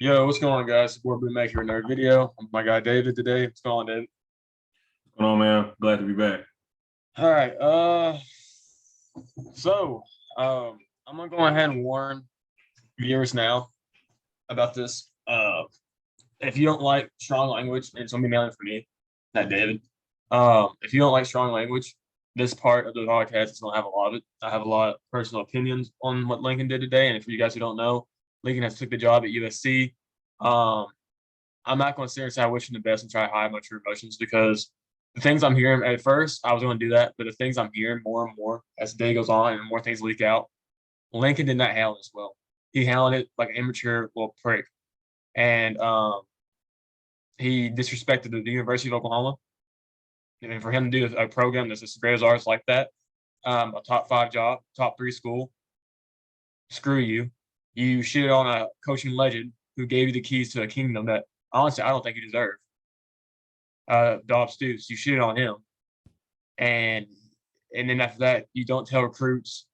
Yo, what's going on, guys? We'll be making another video. I'm with my guy David today. What's going on, David? What's going on, man? Glad to be back. All right. So I'm gonna go ahead and warn viewers now about this. If you don't like strong language, and it's gonna be mainly for me, not David. If you don't like strong language, this part of the podcast is gonna have a lot of it. I have a lot of personal opinions on what Lincoln did today, and for you guys who don't know, Lincoln has took the job at USC. Um, I'm not going to sit here and say I wish him the best and try to hide my true emotions because the things I'm hearing at first, I was going to do that, but the things I'm hearing more and more as the day goes on and more things leak out, Lincoln did not handle this well. He handled it like an immature little prick, and he disrespected the University of Oklahoma. And for him to do a program that's as great as ours like that, a top five job, top three school, screw you. You shit on a coaching legend who gave you the keys to a kingdom that honestly I don't think you deserve. Dob Stoops, you shit on him, and then after that, you don't tell recruits.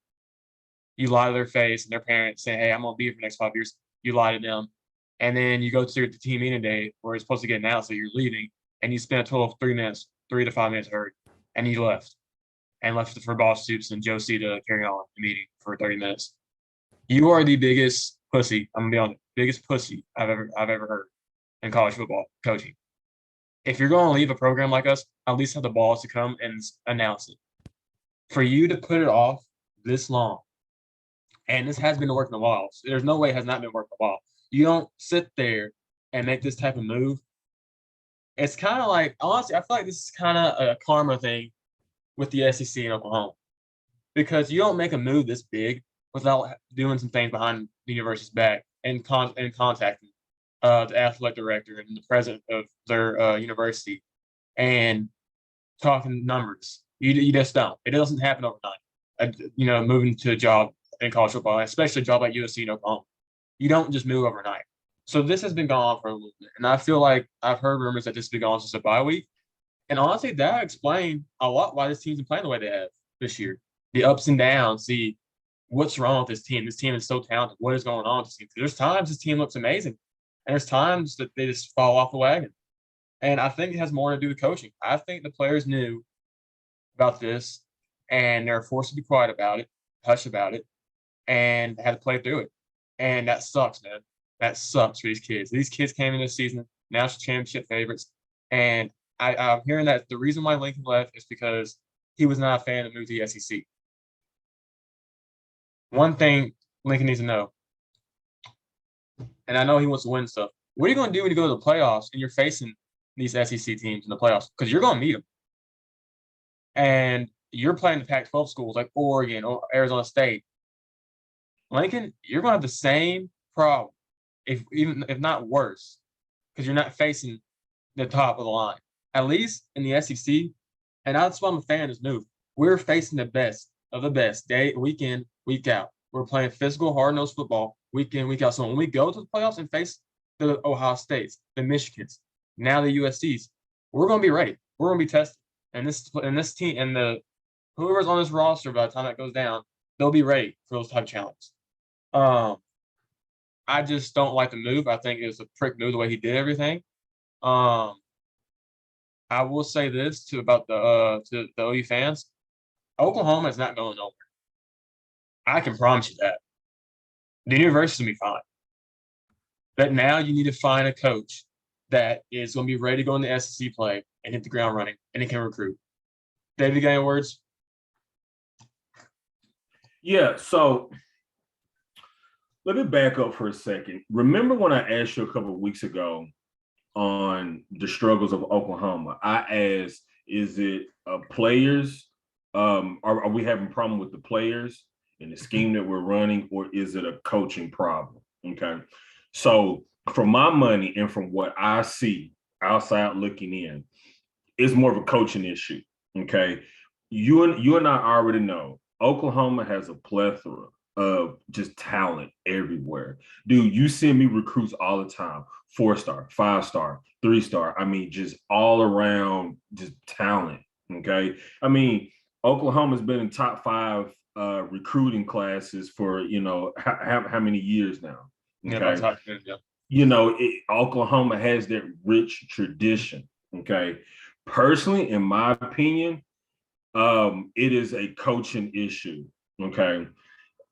You lie to their face and their parents, saying, "Hey, I'm gonna be here for the next 5 years." You lie to them, and then you go to the team meeting day where it's supposed to get announced that you're leaving, and you spend a total of 3 minutes, 3 to 5 minutes hurt, and you left for Bob Stoops and Joe C to carry on the meeting for 30 minutes. You are the biggest pussy. I'm gonna be honest, biggest pussy I've ever heard in college football coaching. If you're going to leave a program like us, at least have the balls to come and announce it. For you to put it off this long, and this has been working a while. So there's no way it has not been working a while. You don't sit there and make this type of move. It's kind of like, honestly, I feel like this is kind of a karma thing with the SEC in Oklahoma because you don't make a move this big without doing some things behind the university's back and contacting the athletic director and the president of their university and talking numbers. You just don't. It doesn't happen overnight. Moving to a job in college football, especially a job like USC in Oklahoma, you don't just move overnight. So this has been going on for a little bit, and I feel like I've heard rumors that this has been going on since the bye week. And honestly, that explains a lot why this team's been playing the way they have this year. The ups and downs. See what's wrong with this team. This team is so talented. What is going on with this team? There's times this team looks amazing, and there's times that they just fall off the wagon. And I think it has more to do with coaching. I think the players knew about this, and they're forced to be quiet about it, hush about it, and had to play through it. And that sucks, man. That sucks for these kids. These kids came in this season national championship favorites, and I'm hearing that the reason why Lincoln left is because he was not a fan of moving to the SEC. One thing Lincoln needs to know, and I know he wants to win stuff. What are you going to do when you go to the playoffs and you're facing these SEC teams in the playoffs? Because you're going to meet them, and you're playing the Pac-12 schools like Oregon or Arizona State. Lincoln, you're going to have the same problem, if not worse, because you're not facing the top of the line. At least in the SEC, and that's why I'm a fan of this move. We're facing the best of the best day, week in, week out. We're playing physical, hard-nosed football week in, week out. So when we go to the playoffs and face the Ohio States, the Michigans, now the USCs, we're going to be ready. We're going to be tested. And this team and the whoever's on this roster by the time that goes down, they'll be ready for those type of challenges. I just don't like the move. I think it was a prick move the way he did everything. I will say this about the OU fans. Oklahoma is not going nowhere. I can promise you that. The university's gonna be fine. But now you need to find a coach that is going to be ready to go in the SEC play and hit the ground running, and he can recruit. David, you got any words? Yeah, so let me back up for a second. Remember when I asked you a couple of weeks ago on the struggles of Oklahoma? I asked, is it players? Are we having a problem with the players and the scheme that we're running, or is it a coaching problem? Okay. So from my money and from what I see outside looking in, it's more of a coaching issue. Okay. You and I already know Oklahoma has a plethora of just talent everywhere. Dude, you send me recruits all the time. 4-star, 5-star, 3-star. I mean, just all around just talent. Okay. I mean, Oklahoma's been in top 5 recruiting classes for how many years now. Yeah, Okay. about time. Yeah. Oklahoma has that rich tradition. Okay. Personally, in my opinion, it is a coaching issue. Okay.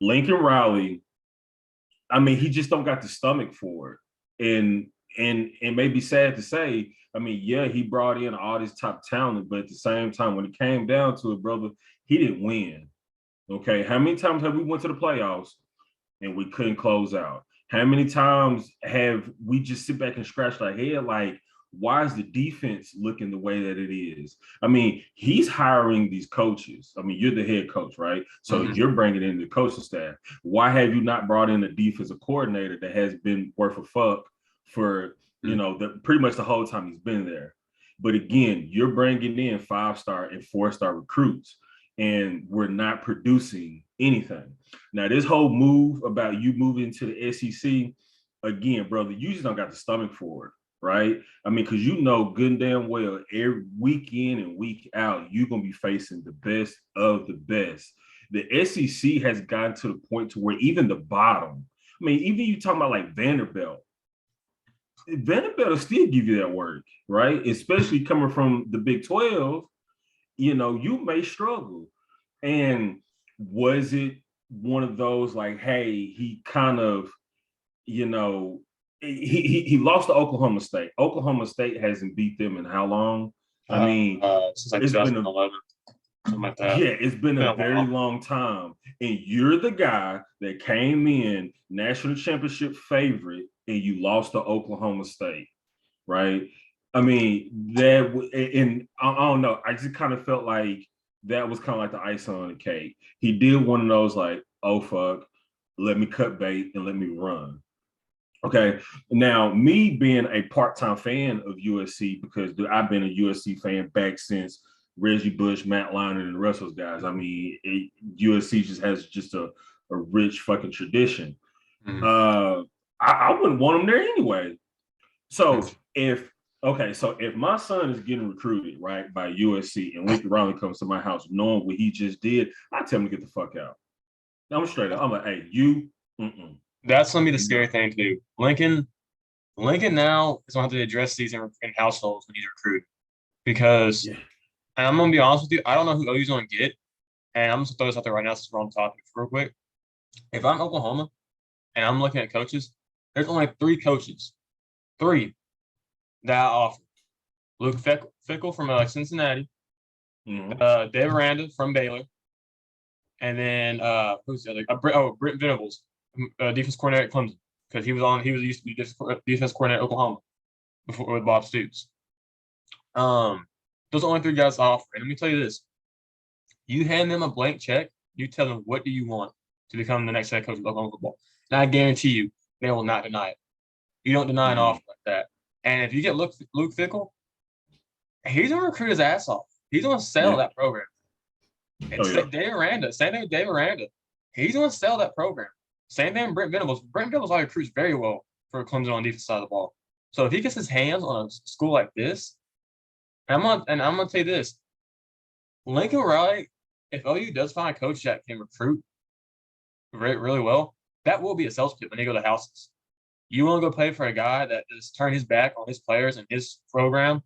Lincoln Riley, I mean, he just don't got the stomach for it. And it may be sad to say, I mean, yeah, he brought in all this top talent, but at the same time, when it came down to it, brother, he didn't win. Okay. How many times have we went to the playoffs and we couldn't close out? How many times have we just sit back and scratch our head like, why is the defense looking the way that it is? I mean, he's hiring these coaches. I mean, you're the head coach, right? So you're bringing in the coaching staff. Why have you not brought in a defensive coordinator that has been worth a fuck for, pretty much the whole time he's been there? But again, you're bringing in 5-star and 4-star recruits, and we're not producing anything. Now, this whole move about you moving to the SEC, again, brother, you just don't got the stomach for it, right? I mean, because good and damn well, every week in and week out, you're going to be facing the best of the best. The SEC has gotten to the point to where even the bottom, I mean, even you talking about like Vanderbilt will still give you that work, right? Especially coming from the Big 12, you may struggle. And was it one of those like, hey, he kind of, he lost to Oklahoma State. Oklahoma State hasn't beat them in how long? I mean, since like 2011, something like that. Yeah, it's been a very long time. And you're the guy that came in national championship favorite and you lost to Oklahoma State, right? I mean, and I don't know. I just kind of felt like that was kind of like the icing on the cake. He did one of those like, oh fuck, let me cut bait and let me run. Okay. Now, me being a part-time fan of USC, because I've been a USC fan back since Reggie Bush, Matt Leinart, and the rest of those guys. I mean, USC just has a rich fucking tradition. I wouldn't want him there anyway. So if my son is getting recruited, right, by USC and Lincoln Riley comes to my house knowing what he just did, I tell him to get the fuck out. I'm straight up. I'm like, hey, That's gonna be the scary thing to do. Lincoln now is gonna have to address these in households when he's recruited. Because and I'm gonna be honest with you, I don't know who OU's gonna get. And I'm just gonna throw this out there right now, since we're on topic real quick. If I'm Oklahoma and I'm looking at coaches, there's only 3 coaches. 3 that I offer. Luke Fickell from Cincinnati, Dave Aranda from Baylor, and then who's the other? Brent Venables, defense coordinator at Clemson, because he used to be defense coordinator at Oklahoma before with Bob Stoops. Those are only 3 guys I offer. And let me tell you this: you hand them a blank check, you tell them what do you want to become the next head coach of Oklahoma football, and I guarantee you they will not deny it. You don't deny an offer like that. And if you get Luke Fickell, he's gonna recruit his ass off. He's gonna sell that program. Dave Aranda, same thing with Dave Aranda. He's gonna sell that program. Same thing with Brent Venables. Brent Venables already recruits very well for Clemson on the defense side of the ball. So if he gets his hands on a school like this, I'm gonna tell you this: Lincoln Riley, if OU does find a coach that can recruit really well, that will be a sales pitch when they go to houses. You want to go play for a guy that just turned his back on his players and his program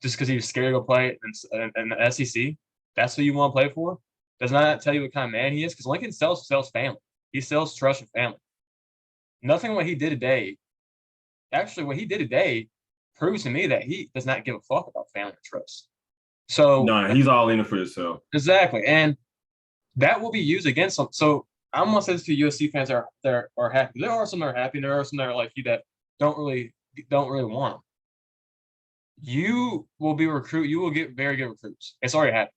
just because he was scared to go play in the SEC? That's who you want to play for? Does not tell you what kind of man he is? Because Lincoln sells family. He sells trust and family. Nothing what he did today. Actually, what he did today proves to me that he does not give a fuck about family and trust. So he's all in it for himself. Exactly, and that will be used against him. So I'm gonna say this to USC fans that are happy. There are some that are happy, and there are some that are like you that don't really want them. You will be You will get very good recruits. It's already happened.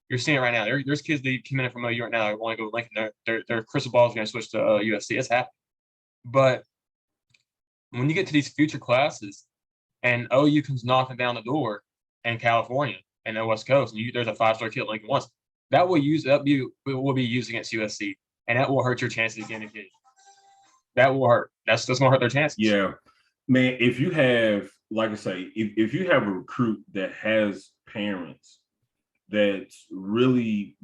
You're seeing it right now. There's kids that come in from OU right now that want to go to Lincoln. Their crystal ball is going to switch to USC. It's happening. But when you get to these future classes, and OU comes knocking down the door in California and the West Coast, and there's a 5-star kid Lincoln wants, that will be used against USC, and that will hurt your chances again. That will hurt. That's going to hurt their chances. Yeah, man. If you have, like I say, if you have a recruit that has parents that's really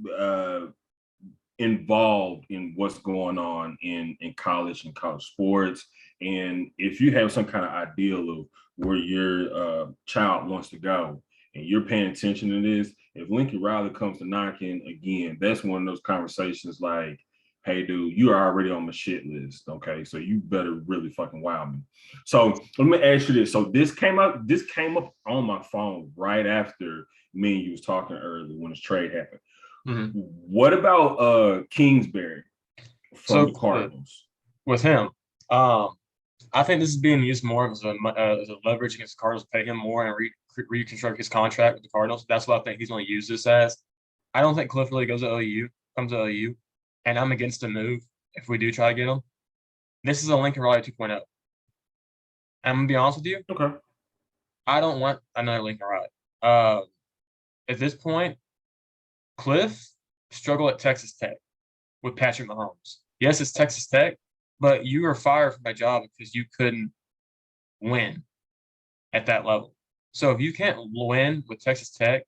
involved in what's going on in college and college sports And if you have some kind of ideal of where your child wants to go and you're paying attention to this, if Lincoln Riley comes to knocking again, that's one of those conversations like, hey, dude, you're already on my shit list. Okay. So you better really fucking wow me. So let me ask you this. So this came up on my phone right after me and you was talking earlier when this trade happened. Mm-hmm. What about Kingsbury from the Cardinals? With him, I think this is being used more as a leverage against the Cardinals to pay him more and reconstruct his contract with the Cardinals. That's what I think he's going to use this as. I don't think Cliff really comes to OU, and I'm against the move if we do try to get him. This is a Lincoln Riley 2.0. I'm going to be honest with you. Okay. I don't want another Lincoln Riley. At this point, Cliff struggled at Texas Tech with Patrick Mahomes. Yes, it's Texas Tech, but you were fired from my job because you couldn't win at that level. So if you can't win with Texas Tech,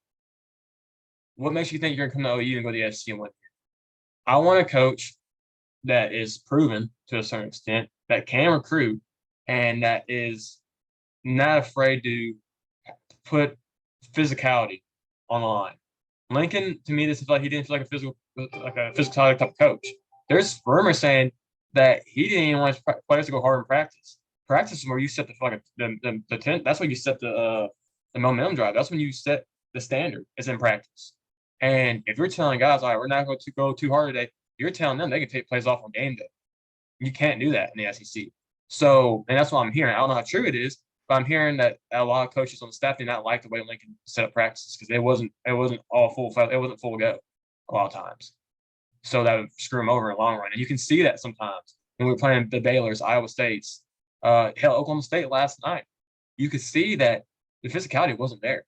what makes you think you're going to come to OU and go to the SEC and win? I want a coach that is proven to a certain extent, that can recruit, and that is not afraid to put physicality on the line. Lincoln, to me, this is like he didn't feel like a physicality type of coach. There's rumors saying that he didn't even want his players to go hard in practice. Practice is where you set the 10. That's when you set the momentum drive. That's when you set the standard. Is in practice. And if you're telling guys, all right, we're not going to go too hard today, you're telling them they can take plays off on game day. You can't do that in the SEC. So, and that's what I'm hearing. I don't know how true it is, but I'm hearing that a lot of coaches on the staff did not like the way Lincoln set up practices because it wasn't all full. It wasn't full go a lot of times. So that would screw them over in the long run. And you can see that sometimes when we're playing the Baylor's, Iowa State's, Oklahoma State last night. You could see that the physicality wasn't there.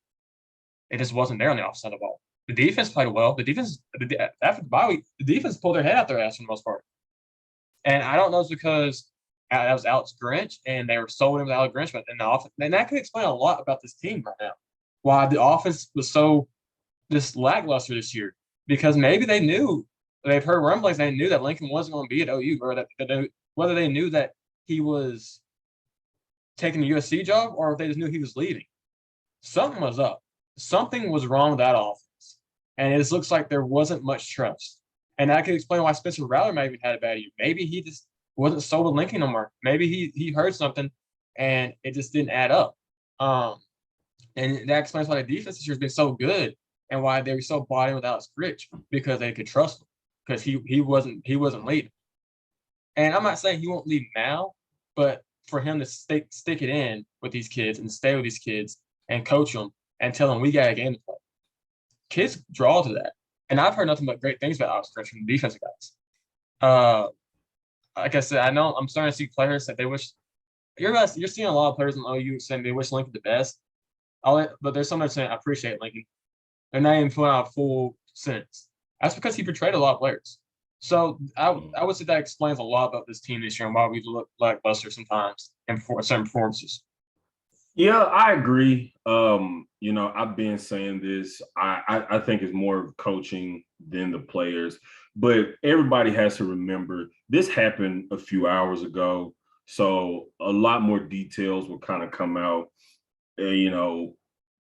It just wasn't there on the offside of the ball. The defense played well. After the bye week, the defense pulled their head out their ass for the most part. And I don't know if it's because that was Alex Grinch and they were sold in with Alex Grinch, but in the offense, and that could explain a lot about this team right now. Why the offense was so this lackluster this year. Because maybe they knew, they've heard rumblings, they knew that Lincoln wasn't going to be at OU, or that whether they knew that he was taking the USC job or if they just knew he was leaving. Something was up. Something was wrong with that offense. And it just looks like there wasn't much trust. And that could explain why Spencer Rattler maybe had a bad year. Maybe he just wasn't sold with Lincoln no more. Maybe he heard something and it just didn't add up. And that explains why the defense this year has been so good and why they were so bought in with Alex Grinch, because they could trust him. Because he wasn't leaving. And I'm not saying he won't leave now, but for him to stick it in with these kids and stay with these kids and coach them and tell them we got a game to play. Kids draw to that. And I've heard nothing but great things about Alex Grinch from the defensive guys. Like I said, I know I'm starting to see players that they wish you're seeing a lot of players in OU saying they wish Lincoln the best. But there's some that are saying I appreciate Lincoln. They're not even putting out a full sentence. That's because he betrayed a lot of players. So I would say that explains a lot about this team this year and why we look lackluster sometimes in certain performances. Yeah, I agree. I've been saying this. I think it's more coaching than the players, but everybody has to remember this happened a few hours ago. So a lot more details will kind of come out,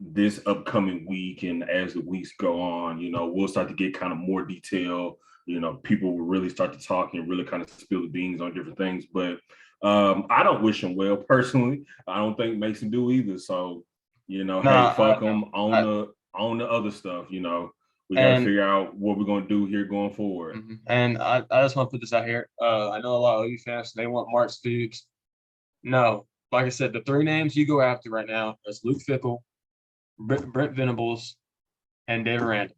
this upcoming week. And as the weeks go on, we'll start to get kind of more detail. People will really start to talk and really kind of spill the beans on different things. But I don't wish him well personally. I don't think Mason do either. So, hey, fuck him on the other stuff. We got to figure out what we're going to do here going forward. Mm-hmm. And I just want to put this out here. I know a lot of OU fans, they want Mark Stoops. No, like I said, the three names you go after right now is Luke Fickell, Brent Venables, and Dave Aranda.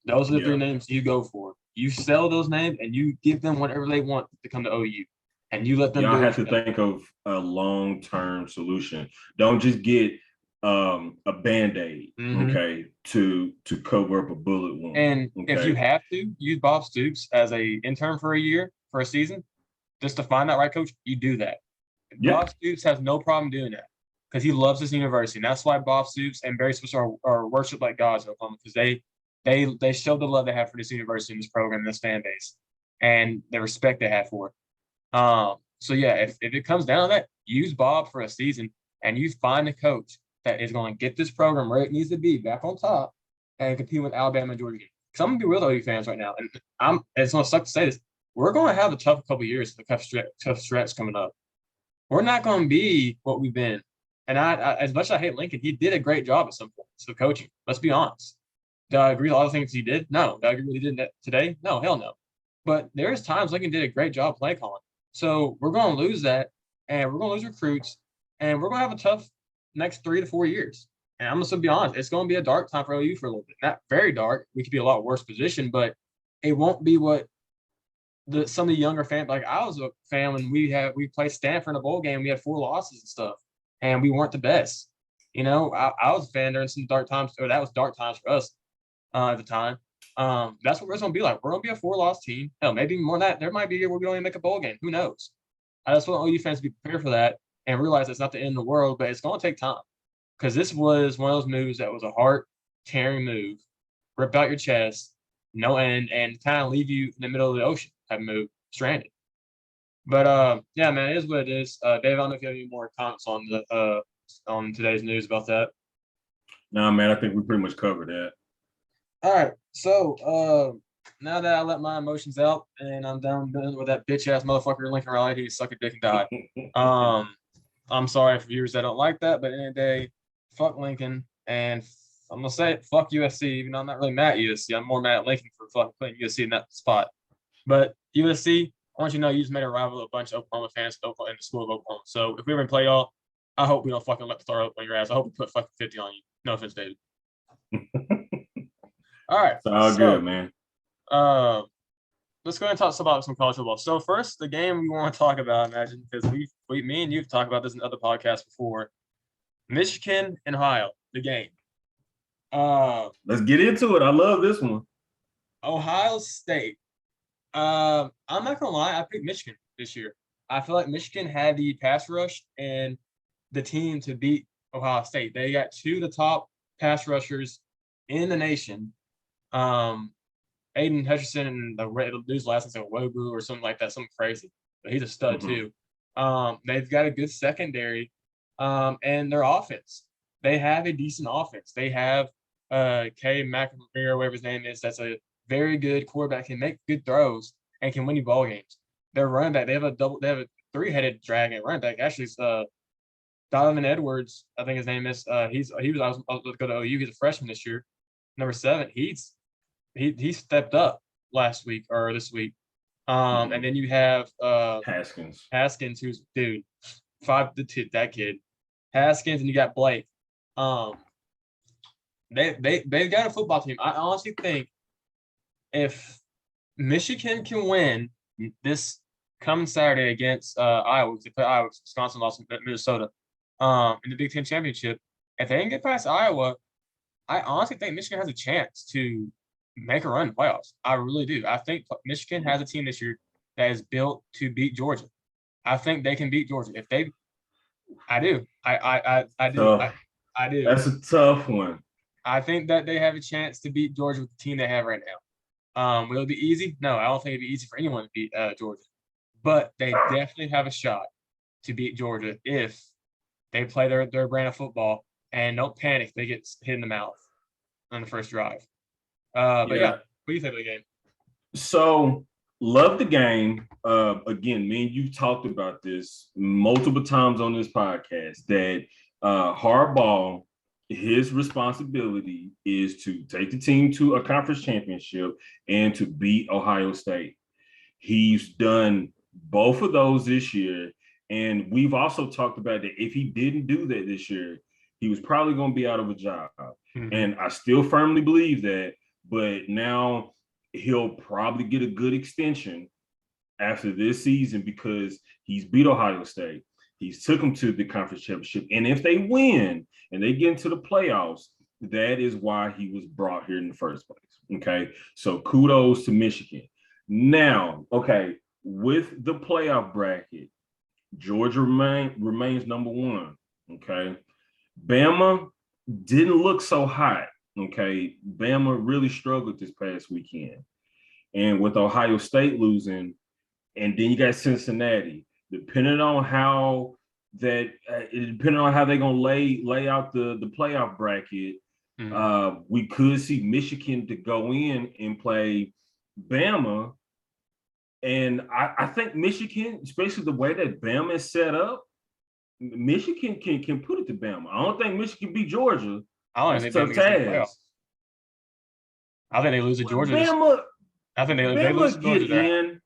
Those are the three names you go for. You sell those names and you give them whatever they want to come to OU. And you let them Y'all have to think of a long-term solution. Don't just get a Band-Aid, okay, to cover up a bullet wound. And if you have to use Bob Stoops as an intern for a season, just to find that right coach, you do that. Yeah. Bob Stoops has no problem doing that because he loves this university. And that's why Bob Stoops and Barry Switzer are worshipped like gods in Oklahoma, because they show the love they have for this university and this program and this fan base and the respect they have for it. So yeah, if it comes down to that, use Bob for a season and you find a coach that is going to get this program where it needs to be, back on top, and compete with Alabama and Georgia. Because I'm gonna be real OU fans right now, and it's gonna suck to say this. We're going to have a tough couple years, the tough stretch coming up. We're not going to be what we've been. And I, as much as I hate Lincoln, he did a great job at some points of coaching. Let's be honest. Do I agree with a lot of things he did? No. Do I agree with what he did today? No, hell no. But there's times Lincoln did a great job play calling. So we're going to lose that, and we're going to lose recruits, and we're going to have a tough next 3 to 4 years. And I'm just going to be honest, it's going to be a dark time for OU for a little bit. Not very dark. We could be a lot worse position, but it won't be what some of the younger fans, like I was a fan when we played Stanford in a bowl game. We had 4 losses and stuff, and we weren't the best. I was a fan during some dark times, or that was dark times for us at the time. That's what we're going to be like. We're going to be a 4-loss team. Hell, maybe more than that. There might be a year where we don't even make a bowl game. Who knows? I just want OU fans to be prepared for that and realize it's not the end of the world, but it's going to take time, because this was one of those moves that was a heart-tearing move, rip out your chest, no end, and kind of leave you in the middle of the ocean type move, stranded. But yeah, man, it is what it is. Dave, I don't know if you have any more comments on today's news about that. No, man, I think we pretty much covered that. All right, so now that I let my emotions out and I'm done with that bitch ass motherfucker Lincoln Riley, he suck a dick and die. I'm sorry for viewers that don't like that, but in the day, fuck Lincoln, and I'm gonna say it, fuck USC. Even though I'm not really mad at USC, I'm more mad at Lincoln for fucking putting USC in that spot. But USC, I want you to know you just made a rival of a bunch of Oklahoma fans in the school of Oklahoma. So if we ever play y'all, I hope we don't fucking let the throw up on your ass. I hope we put fucking 50 on you. No offense, David. All right. It's all good, man. Let's go ahead and talk about some college football. So first, the game we want to talk about, imagine, because me and you've talked about this in other podcasts before. Michigan and Ohio, the game. Let's get into it. I love this one. Ohio State. I'm not gonna lie, I picked Michigan this year. I feel like Michigan had the pass rush and the team to beat Ohio State. They got 2 of the top pass rushers in the nation. Aiden Hutchinson and the dude's last name's like Wogu or something like that, something crazy. But he's a stud too. They've got a good secondary, and their offense. They have a decent offense. They have K McNamara, whatever his name is. That's a very good quarterback, can make good throws and can win you ball games. Their running back, they have a 3-headed dragon running back. Actually, it's Donovan Edwards, I think his name is. I was go to OU. He's a freshman this year, number 7. He stepped up last week or this week. And then you have Haskins, who's dude, 5'2", that kid. Haskins, and you got Blake. They've got a football team. I honestly think if Michigan can win this coming Saturday against Iowa, they play Iowa, Wisconsin lost Minnesota in the Big Ten championship. If they can get past Iowa, I honestly think Michigan has a chance to make a run in playoffs. I really do. I think Michigan has a team this year that is built to beat Georgia. I think they can beat Georgia. I do. I do. I do. That's a tough one. I think that they have a chance to beat Georgia with the team they have right now. Will it be easy? No, I don't think it'd be easy for anyone to beat Georgia. But they definitely have a shot to beat Georgia if they play their brand of football and don't panic if they get hit in the mouth on the first drive. But yeah, what do you think of the game? So, love the game. Again, me and you talked about this multiple times on this podcast that Harbaugh, his responsibility is to take the team to a conference championship and to beat Ohio State. He's done both of those this year. And we've also talked about that if he didn't do that this year, he was probably going to be out of a job. And I still firmly believe that. But now he'll probably get a good extension after this season because he's beat Ohio State. He's took them to the conference championship. And if they win and they get into the playoffs, that is why he was brought here in the first place. Okay. So kudos to Michigan. Now, okay, with the playoff bracket, Georgia remains number 1. Okay. Bama didn't look so hot. Okay. Bama really struggled this past weekend. And with Ohio State losing, and then you got Cincinnati. depending on how that, depending on how they're gonna lay out the playoff bracket, we could see Michigan to go in and play Bama. And I think Michigan, especially the way that Bama is set up, Michigan can put it to Bama. I don't think Michigan beat Georgia. I don't think Bama gets in the playoffs. I think they lose to Georgia. Bama, I think they lose to Georgia. In.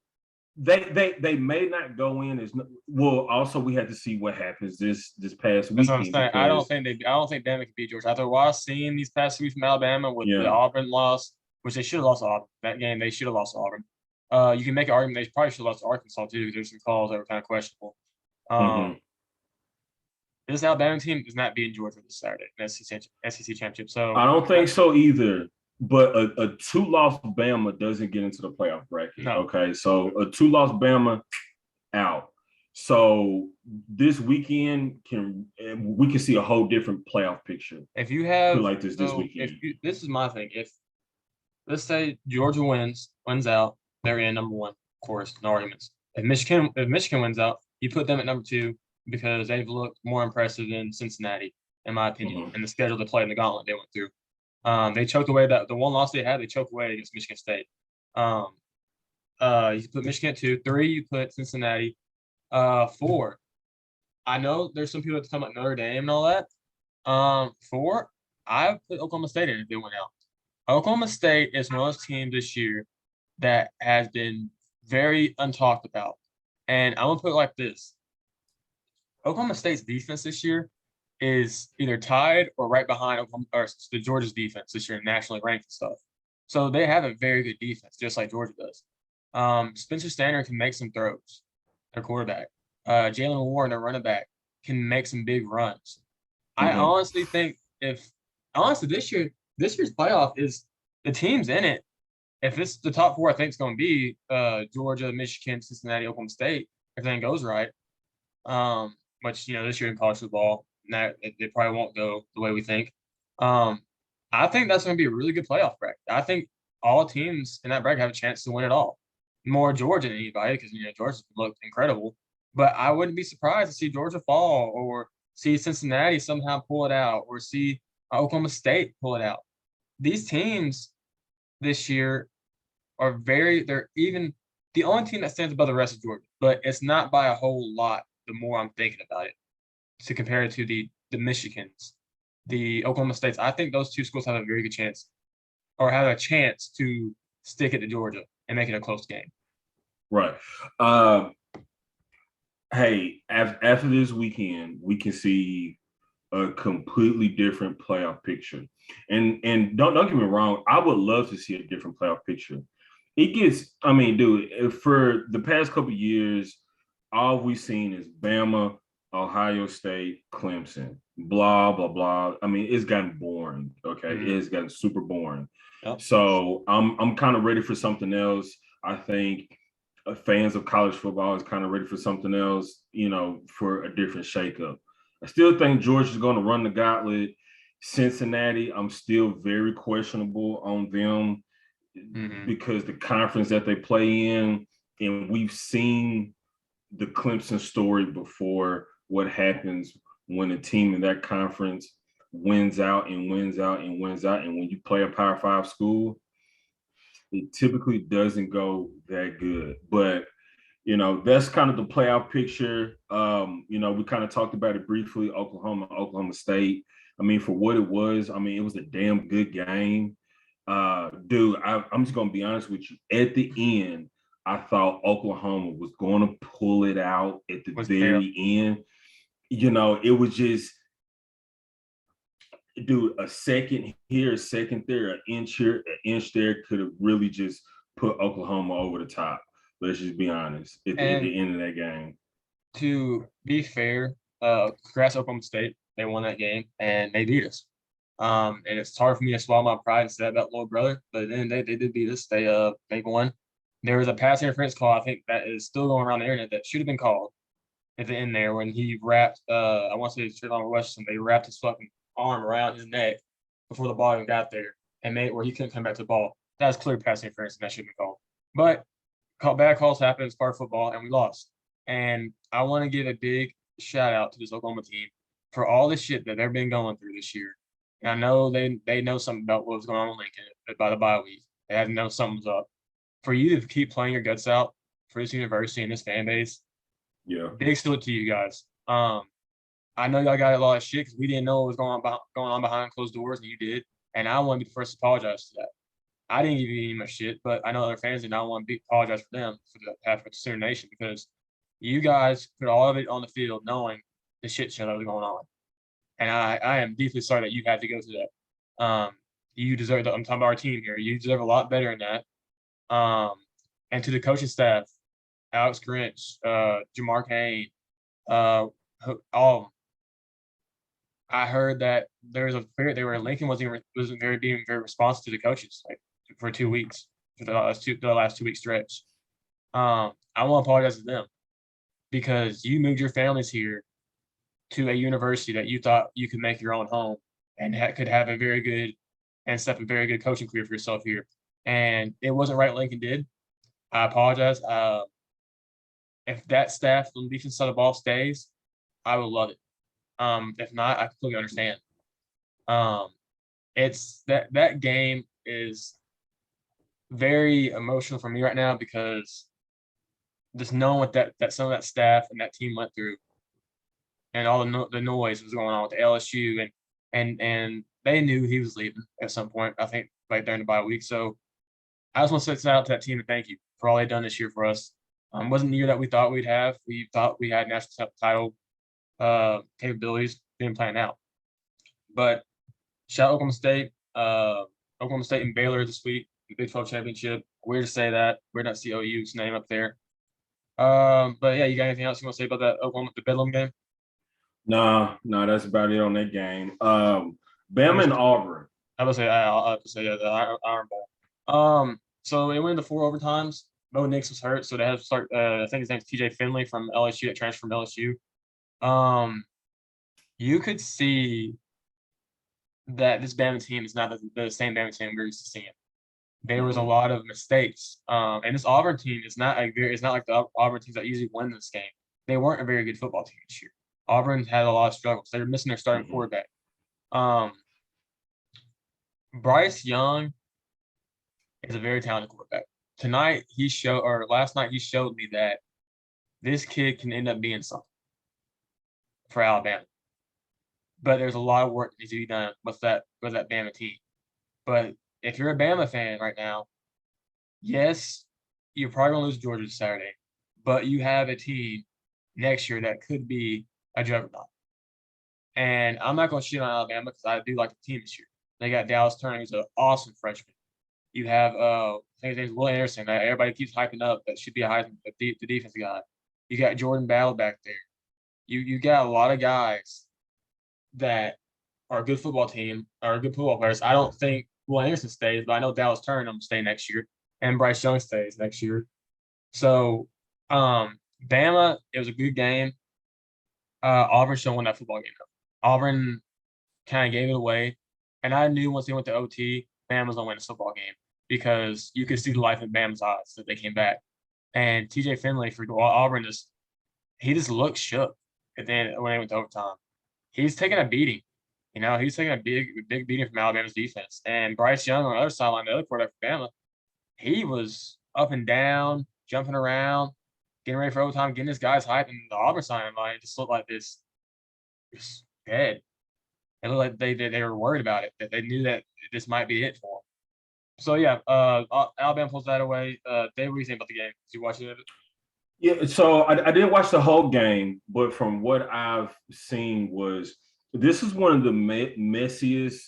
They may not go in as well. Also, we had to see what happens this past weekend. That's what I'm saying. I don't think Bama can beat Georgia. After what I've seen these past 2 weeks from Alabama with the Auburn loss, which they should have lost to Auburn. That game they should have lost to Auburn. You can make an argument they probably should have lost to Arkansas too, because there's some calls that were kind of questionable. This Alabama team is not beating Georgia this Saturday in the SEC championship. So I don't think so either. But a 2-loss Bama doesn't get into the playoff bracket. No. Okay, so a 2-loss Bama out. So this weekend we can see a whole different playoff picture. If you have like this weekend, this is my thing. If let's say Georgia wins out, they're in number 1, of course, no arguments. If Michigan wins out, you put them at number 2 because they've looked more impressive than Cincinnati, in my opinion, and the schedule they played in the gauntlet they went through. They choked away the one loss they had. They choked away against Michigan State. You put Michigan at 2, 3. You put Cincinnati. 4. I know there's some people that talk about Notre Dame and all that. 4. I put Oklahoma State in if they went out. Oklahoma State is one of those teams this year that has been very untalked about, and I'm gonna put it like this: Oklahoma State's defense this year is either tied or right behind the Georgia's defense this year in nationally ranked and stuff. So they have a very good defense, just like Georgia does. Spencer Stanner can make some throws, their quarterback. Jalen Warren, their running back, can make some big runs. I honestly think this year's playoff is the teams in it. If it's the top 4, I think it's going to be Georgia, Michigan, Cincinnati, Oklahoma State. If everything goes right, which this year in college football, it probably won't go the way we think. I think that's going to be a really good playoff bracket. I think all teams in that bracket have a chance to win it all. More Georgia than anybody because Georgia's looked incredible. But I wouldn't be surprised to see Georgia fall or see Cincinnati somehow pull it out or see Oklahoma State pull it out. These teams this year they're even the only team that stands above the rest of Georgia, but it's not by a whole lot the more I'm thinking about it. To compare it to the Michigans, the Oklahoma States, I think those 2 schools have a very good chance or have a chance to stick it to Georgia and make it a close game. Right. Hey, after this weekend, we can see a completely different playoff picture. And don't get me wrong, I would love to see a different playoff picture. For the past couple of years, all we've seen is Bama, Ohio State, Clemson, blah, blah, blah. It's gotten boring. Okay. It has gotten super boring. Yep. So I'm kind of ready for something else. I think fans of college football is kind of ready for something else, for a different shakeup. I still think Georgia's going to run the gauntlet. Cincinnati, I'm still very questionable on them because the conference that they play in, and we've seen the Clemson story before, what happens when a team in that conference wins out and wins out and wins out. And when you play a Power 5 school, it typically doesn't go that good. But, that's kind of the playoff picture. We kind of talked about it briefly, Oklahoma State. For what it was, it was a damn good game. Dude, I'm just going to be honest with you. At the end, I thought Oklahoma was going to pull it out at the very end. It was just, dude, a second here, a second there, an inch here, an inch there could have really just put Oklahoma over the top. Let's just be honest at the end of that game. To be fair, congrats Oklahoma State. They won that game and they beat us. And it's hard for me to swallow my pride and say that about little brother, but then they did beat us. They won. There was a pass interference call, I think, that is still going around the internet that should have been called at the end there when he wrapped, I want to say it's Trayvon Washington, they wrapped his fucking arm around his neck before the ball even got there and made it where he couldn't come back to the ball. That was clear pass interference and that should have been called. But bad calls happen. It's part of football, and we lost. And I want to give a big shout out to this Oklahoma team for all the shit that they've been going through this year. And I know they know something about what was going on in Lincoln by the bye week. They had to know something was up. For you to keep playing your guts out for this university and this fan base, Yeah. big salute to you guys. I know y'all got a lot of shit because we didn't know what was going on behind closed doors, and you did. And I want to be the first to apologize for that. I didn't give you any much shit, but I know other fans did not want to apologize for them for the half of Sooner Nation because you guys put all of it on the field knowing the shit show that was going on. And I am deeply sorry that you had to go through that. You deserve I'm talking about our team here. You deserve a lot better than that. And to the coaching staff, Alex Grinch, Jamar Kane, all. I heard that there's a period they were in Lincoln wasn't being very responsive to the coaches like for 2 weeks for the last 2 week stretch. I want to apologize to them because you moved your families here to a university that you thought you could make your own home and could have a very good and set up a very good coaching career for yourself here. And it wasn't right what Lincoln did. I apologize. If that staff on the defense side of the ball stays, I would love it. If not, I completely understand. It's that game is very emotional for me right now because just knowing what that some of that staff and that team went through, and all the noise was going on with the LSU, and they knew he was leaving at some point. I think right during the bye week. So I just want to say out to that team and thank you for all they've done this year for us. Wasn't the year that we thought we'd have. We thought we had national title capabilities, didn't plan out. But shout out Oklahoma State and Baylor this week, the Big 12 championship. Weird to say that. Weird not to see OU's name up there. But yeah, you got anything else you want to say about that the Bedlam game? No, that's about it on that game. Bama and Auburn. I'll have to say the Iron Bowl. So it went into 4 overtimes. Bo Nix was hurt, so they had to start. I think his name's TJ Finley from LSU that transferred from LSU. You could see that this Bama team is not the same Bama team we're used to seeing. There was a lot of mistakes, and this Auburn team is not like the Auburn teams that usually win this game. They weren't a very good football team this year. Auburn had a lot of struggles. They were missing their starting quarterback. Bryce Young is a very talented quarterback. Last night he showed me that this kid can end up being something for Alabama. But there's a lot of work that needs to be done with that Bama team. But if you're a Bama fan right now, yes, you're probably going to lose Georgia this Saturday, but you have a team next year that could be a juggernaut. And I'm not going to shit on Alabama because I do like the team this year. They got Dallas Turner, who's an awesome freshman. You have I think his name's Will Anderson that everybody keeps hyping up. That should be the defensive guy. You got Jordan Battle back there. You got a lot of guys that are a good football team or good football players. I don't think Will Anderson stays, but I know Dallas Turner will stay next year, and Bryce Young stays next year. So, Bama, it was a good game. Auburn should win that football game. Auburn kind of gave it away, and I knew once they went to OT, Bama was gonna win the football game because you could see the life in Bama's eyes that they came back. And TJ Finley for Auburn just looked shook when they went to overtime. He's taking a beating. He's taking a big beating from Alabama's defense. And Bryce Young on the other sideline, the other quarterback for Bama, he was up and down, jumping around, getting ready for overtime, getting his guys hyped. And the Auburn sideline just looked like this dead. It looked like they were worried about it, that they knew that this might be it for them. So, yeah, Alabama pulls that away. Dave, what do you think about the game? Did you watch it? Yeah, so I didn't watch the whole game, but from what I've seen this is one of the messiest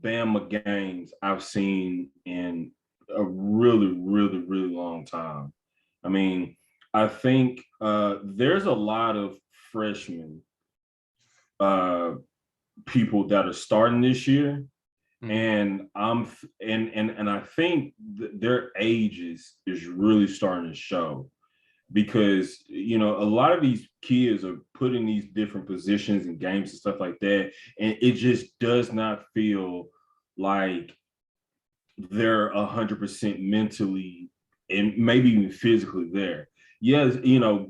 Bama games I've seen in a really, really, really long time. I mean, I think there's a lot of freshmen people that are starting this year. And I think their ages is really starting to show because a lot of these kids are put in these different positions and games and stuff like that, and it just does not feel like they're 100% mentally and maybe even physically there. yes,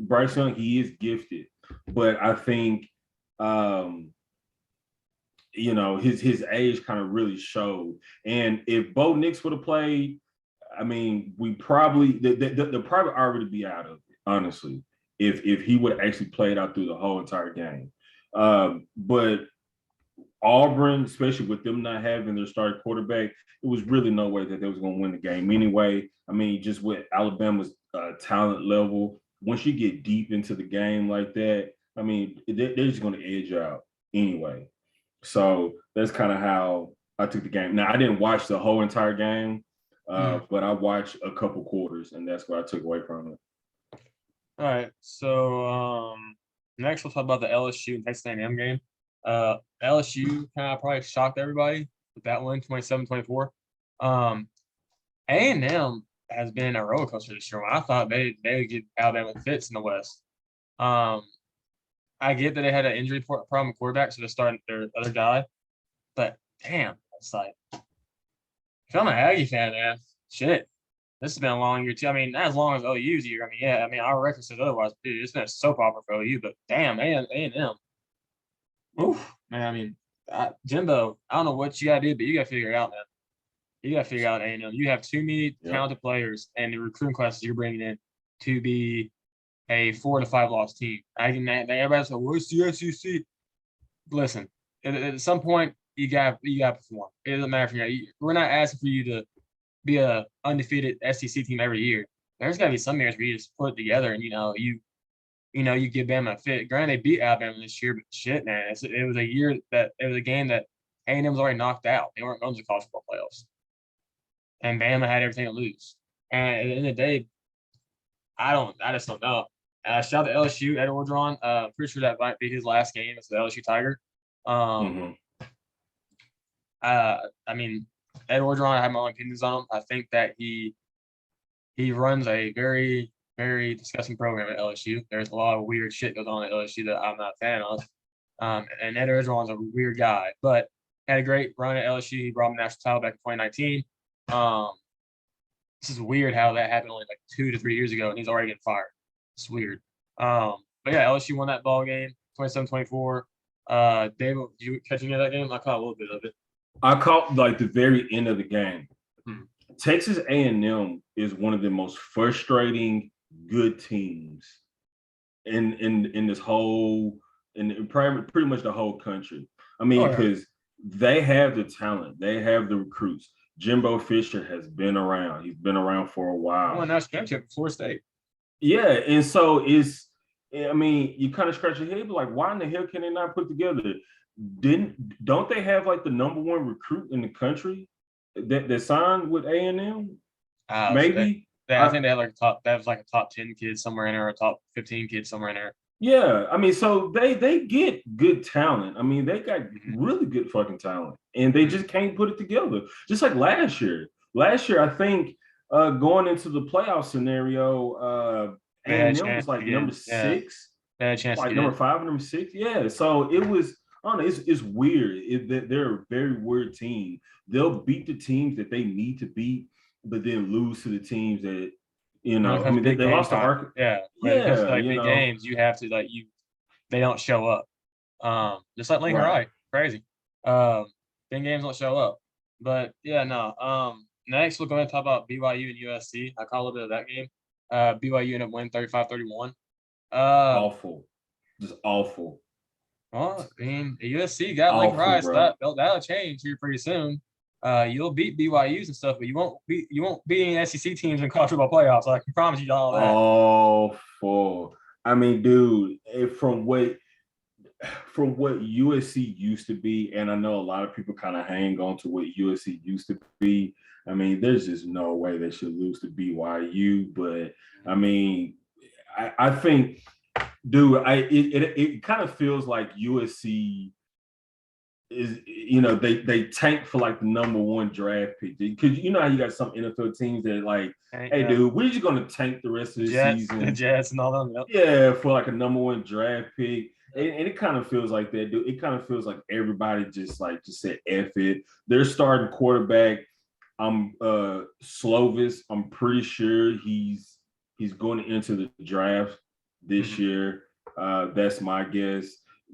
Bryce Young, he is gifted, but I think his age kind of really showed. And if Bo Nix would have played, I mean, we probably the probably already be out of it, honestly, if he would have actually played out through the whole entire game. But Auburn, especially with them not having their starting quarterback, it was really no way that they was going to win the game anyway. I mean, just with Alabama's talent level, once you get deep into the game like that, I mean, they're just going to edge out anyway. So that's kind of how I took the game. Now, I didn't watch the whole entire game, but I watched a couple quarters, and that's what I took away from it. All right. So next we'll talk about the LSU and Texas A&M game. LSU kind of probably shocked everybody with that one, 27-24. A&M has been a roller coaster this year. I thought they would get Alabama fits in the West. I get that they had an injury problem quarterback, so they're starting their other guy. But damn, it's like, if I'm an Aggie fan, man, shit, this has been a long year too. I mean, not as long as OU's year. I mean, yeah, I mean, our record says otherwise. Dude, it's been a soap opera for OU, but damn, A&M. Oof, man. I mean, Jimbo, I don't know what you got to do, but you got to figure it out, man. You got to figure out A&M. You have too many talented players, and the recruiting classes you're bringing in to be a 4 to 5 loss team. Everybody's like, "Where's the SEC?" Listen, at some point, you got to perform. It doesn't matter if we're not asking for you to be a undefeated SEC team every year. There's got to be some years where you just put it together and you give Bama a fit. Granted, they beat Alabama this year, but shit, man, it was a game that A&M was already knocked out. They weren't going to the college football playoffs, and Bama had everything to lose. And at the end of the day, I just don't know. Shout out to LSU, Ed Orgeron. Pretty sure that might be his last game as the LSU Tiger. I mean, Ed Orgeron, I have my own opinions on him. I think that he runs a very, very disgusting program at LSU. There's a lot of weird shit goes on at LSU that I'm not a fan of. And Ed Orgeron's a weird guy, but had a great run at LSU. He brought him the national title back in 2019. This is weird how that happened only like 2 to 3 years ago, and he's already getting fired. It's weird. But yeah, LSU won that ball game, 27-24. David, did you catch any of that game? I caught a little bit of it. I caught like the very end of the game. Texas A&M is one of the most frustrating good teams in this whole pretty much the whole country. I mean, because they have the talent, they have the recruits. Jimbo Fisher has been around. He's been around for a while. Won national championship at Florida State. Yeah, and so I mean, you kind of scratch your head, but like, why in the hell can they not put together? Don't they have like the number one recruit in the country that signed with A&M? Maybe. I think they had like a top 10 kid somewhere in there, or a top 15 kid somewhere in there. Yeah, I mean, so they get good talent. I mean, they got really good fucking talent, and they just can't put it together. Just like last year. Last year, I think going into the playoff scenario, A&M was like number 6. They had a chance like number 5 and number 6. Yeah, so it was. I don't know. It's weird. They're a very weird team. They'll beat the teams that they need to beat, but then lose to the teams that. I mean, they lost to Arkansas. Yeah, like big games, you have to they don't show up. Just like Lincoln Wright, crazy. Big games don't show up, but yeah, no. Next, we're going to talk about BYU and USC. I caught a little bit of that game. BYU ended up winning 35-31. Awful, just awful. Well, I mean, the USC got Lincoln Wright, so that'll change here pretty soon. You'll beat BYU's and stuff, but you won't beat any SEC teams in college football playoffs. I can promise you all that. Awful. I mean, dude, from what USC used to be, and I know a lot of people kind of hang on to what USC used to be. I mean, there's just no way they should lose to BYU. But I mean, I think, dude, it kind of feels like USC is, they tank for like the number 1 draft pick, because you know how you got some NFL teams that like, hey, dude, we're just gonna tank the rest of the season, the Jets and all that. Yeah, for like a number 1 draft pick, and it kind of feels like that, dude. It kind of feels like everybody just said F it. Their starting quarterback, Slovis. I'm pretty sure he's He's going into the draft this year. That's my guess.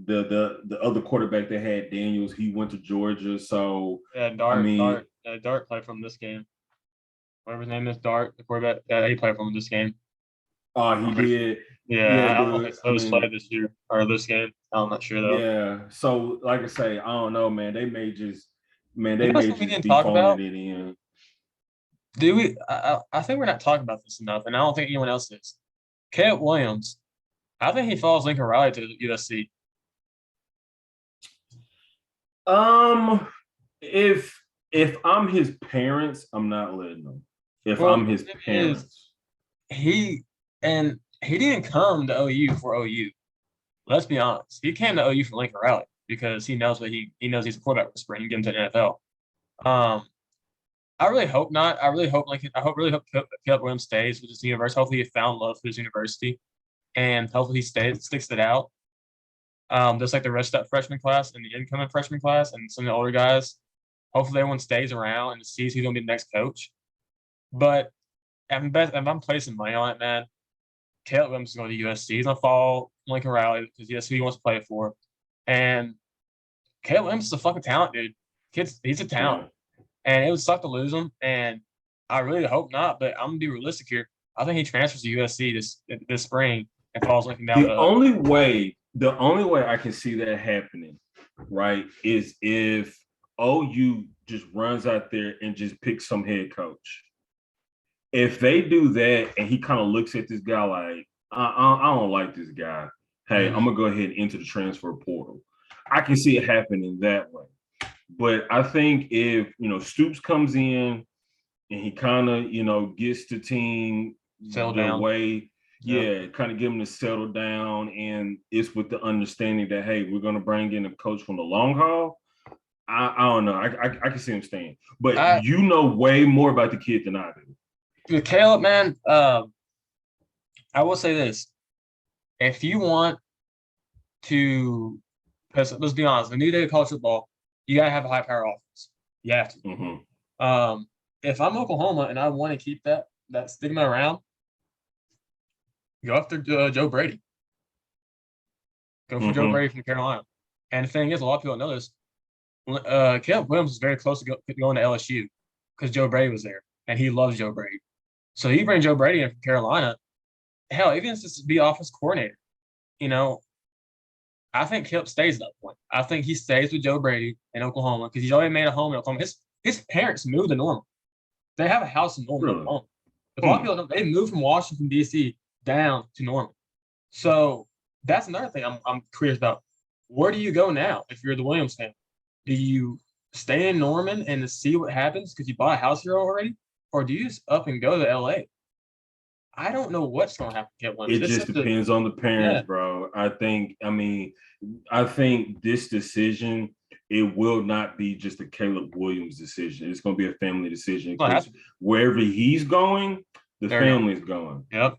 The other quarterback that had Daniels, he went to Georgia. So Yeah, Dart played from this game. Whatever his name is, Dart, the quarterback. He played from this game. He did. Yeah, I don't dude. think Slovis played this year or this game. I'm not sure though. Yeah. So, like I say, I don't know, man. They may just You know something we didn't be talk phoning about? it in. Do we? I think we're not talking about this enough, and I don't think anyone else is. Caleb Williams, I think he follows Lincoln Riley to USC. If I'm his parents, I'm not letting them. If Well, I'm his the thing is, parents, he didn't come to OU for OU. Let's be honest. He came to OU for Lincoln Riley because he knows he knows he's a quarterback for spring. He get him to the NFL. I really hope not. I really hope Caleb Williams stays with this university. Hopefully, he found love for his university, and hopefully he sticks it out. Just like the rest of that freshman class and the incoming freshman class and some of the older guys. Hopefully, everyone stays around and sees who's going to be the next coach. But if I'm placing money on it, man, Caleb Williams is going to USC. He's going to follow Lincoln Riley because that's who he wants to play for. And Caleb Williams is a fucking talent, dude. He's a talent. yeah. And it would suck to lose him. And I really hope not, but I'm going to be realistic here. I think he transfers to USC this spring and follows Lincoln down The only way I can see that happening, right, is if OU just runs out there and just picks some head coach. If they do that and he kind of looks at this guy like, I don't like this guy. Hey, I'm gonna go ahead into the transfer portal. I can see it happening that way. But I think if Stoops comes in and he kind of gets the team settle their down. way, kind of get them to settle down, and it's with the understanding that hey, we're gonna bring in a coach from the long haul. I don't know. I can see him staying, but you know way more about the kid than I do. With Caleb, man, I will say this: if you want to, because let's be honest, the new day of college football, you gotta have a high power offense. You have to. Mm-hmm. If I'm Oklahoma and I want to keep that stigma around, go after Joe Brady. Go for Joe Brady from Carolina. And the thing is, a lot of people know this. Caleb Williams is very close to going to LSU because Joe Brady was there, and he loves Joe Brady. So you bring Joe Brady in from Carolina, hell, even if it's to be offense coordinator, I think Caleb stays at that point. I think he stays with Joe Brady in Oklahoma because he's already made a home in Oklahoma. His parents moved to Norman. They have a house in Norman, Oklahoma. A lot of people don't, they moved from Washington, D.C. down to Norman. So that's another thing I'm curious about. Where do you go now if you're the Williams fan? Do you stay in Norman and see what happens because you bought a house here already? Or do you just up and go to L.A.? I don't know what's going to happen to Caleb Williams. It just depends on the parents, bro. I think this decision, it will not be just a Caleb Williams decision. It's going to be a family decision because wherever he's going, the family's going. Yep.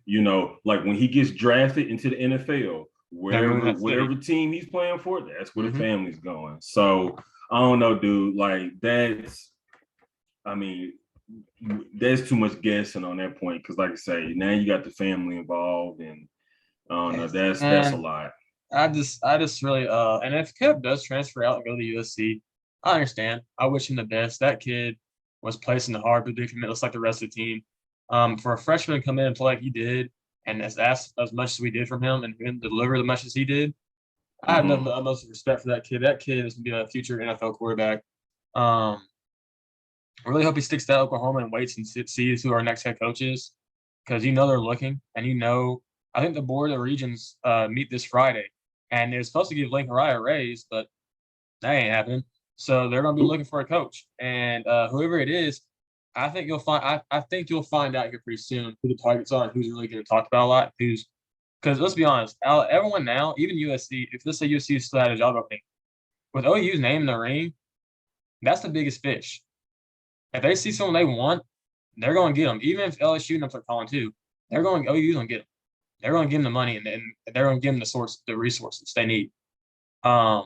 Like when he gets drafted into the NFL, whatever team he's playing for, that's where the family's going. So I don't know, dude. Like there's too much guessing on that point because, like I say, now you got the family involved, and I don't know. That's a lot. I just really and if Caleb does transfer out and go to USC, I understand. I wish him the best. That kid was placed in the hard predicament, just like the rest of the team. For a freshman to come in and play like he did, and ask as much as we did from him, and deliver as much as he did, I have nothing but utmost respect for that kid. That kid is going to be a future NFL quarterback. I really hope he sticks to Oklahoma and waits and sees who our next head coach is, because they're looking, and I think the board of regions meet this Friday, and they're supposed to give Lincoln Riley a raise, but that ain't happening. So they're going to be looking for a coach, and whoever it is, I think you'll find out here pretty soon who the targets are and who's really going to talk about a lot. Because let's be honest, everyone now, even USC, if let's say USC still had a job opening, with OU's name in the ring, that's the biggest fish. If they see someone they want, they're going to get them. Even if LSU and them start calling too, OU's going to get them. They're going to give them the money, and they're going to give them the resources they need. I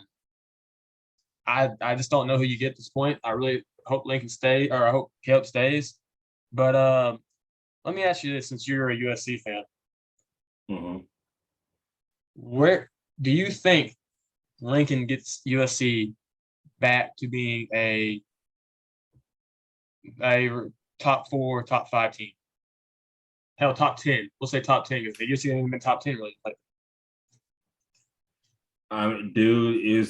just don't know who you get at this point. I really hope Lincoln stays, or I hope Caleb stays. But let me ask you this, since you're a USC fan, Mm-hmm. where do you think Lincoln gets USC back to being a top 4, top 5 team? Hell, top 10. We'll say top 10 because the USC hasn't even been top 10 really. Like, I mean, dude,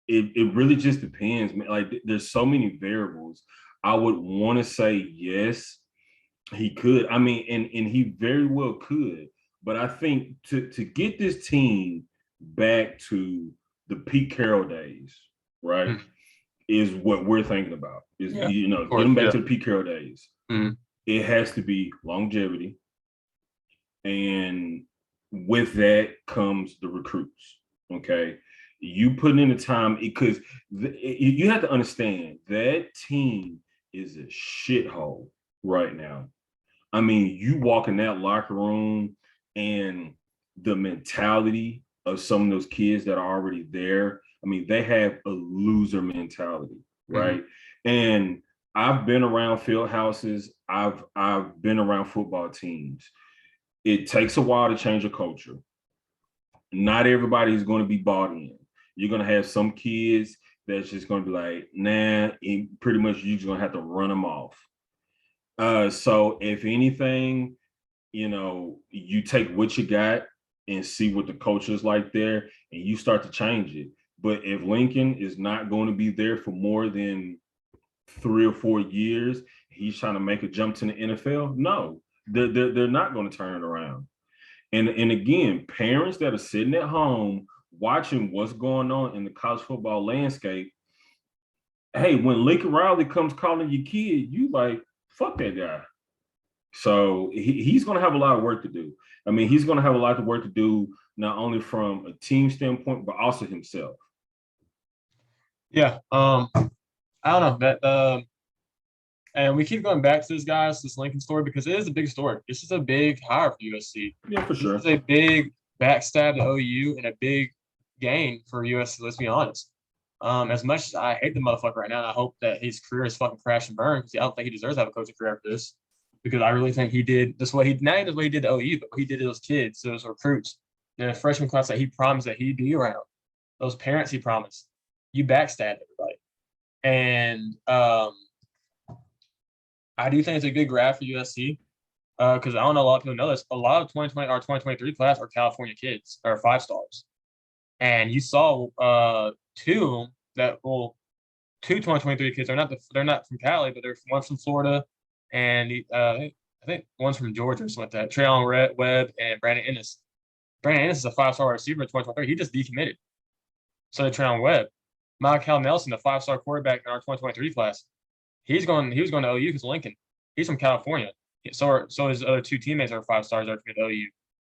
it really just depends. Like, there's so many variables. I would want to say yes, he could. I mean, and he very well could. But I think to get this team back to the Pete Carroll days, right, mm, is what we're thinking about. Is yeah, of get course, them back yeah. to the Pete Carroll days. Mhm. It has to be longevity, and with that comes the recruits. Okay, you put in the time because you have to understand that team is a shithole right now. I mean, you walk in that locker room and the mentality of some of those kids that are already there. I mean, they have a loser mentality, Mhm. right? And I've been around field houses. I've been around football teams. It takes a while to change a culture. Not everybody is going to be bought in. You're going to have some kids that's just going to be like, nah, and pretty much you're just going to have to run them off. So if anything, you take what you got and see what the culture is like there, and you start to change it. But if Lincoln is not going to be there for more than 3 or 4 years, he's trying to make a jump to the NFL. No, they're not going to turn it around. And again, parents that are sitting at home watching what's going on in the college football landscape, hey, when Lincoln Riley comes calling your kid, you like, fuck that guy. So he's going to have a lot of work to do. I mean, he's going to have a lot of work to do, not only from a team standpoint, but also himself. Yeah. I don't know that. And we keep going back to this Lincoln story because it is a big story. This is a big hire for USC. Yeah, for This sure. is a big backstab to OU and a big gain for USC. Let's be honest. As much as I hate the motherfucker right now, and I hope that his career is fucking crash and burn because I don't think he deserves to have a coaching career after this. Because I really think he did this what he not even what he did to OU, but what he did to those kids, those recruits, the freshman class that he promised that he'd be around, those parents he promised. You backstabbed everybody, and I do think it's a good grab for USC because I don't know a lot of people know this. A lot of 2020 or 2023 class are California kids or 5 stars, and you saw two that well, two 2023 kids are they're not from Cali, but they're one's from Florida, and I think one's from Georgia or something like that. Traylon Webb and Brandon Ennis. Brandon Ennis is a 5-star receiver in 2023. He just decommitted. So did Traylon Webb. Michael Nelson, the 5-star quarterback in our 2023 class, he was going to OU because Lincoln. He's from California. So his other 2 teammates are 5 stars are from OU.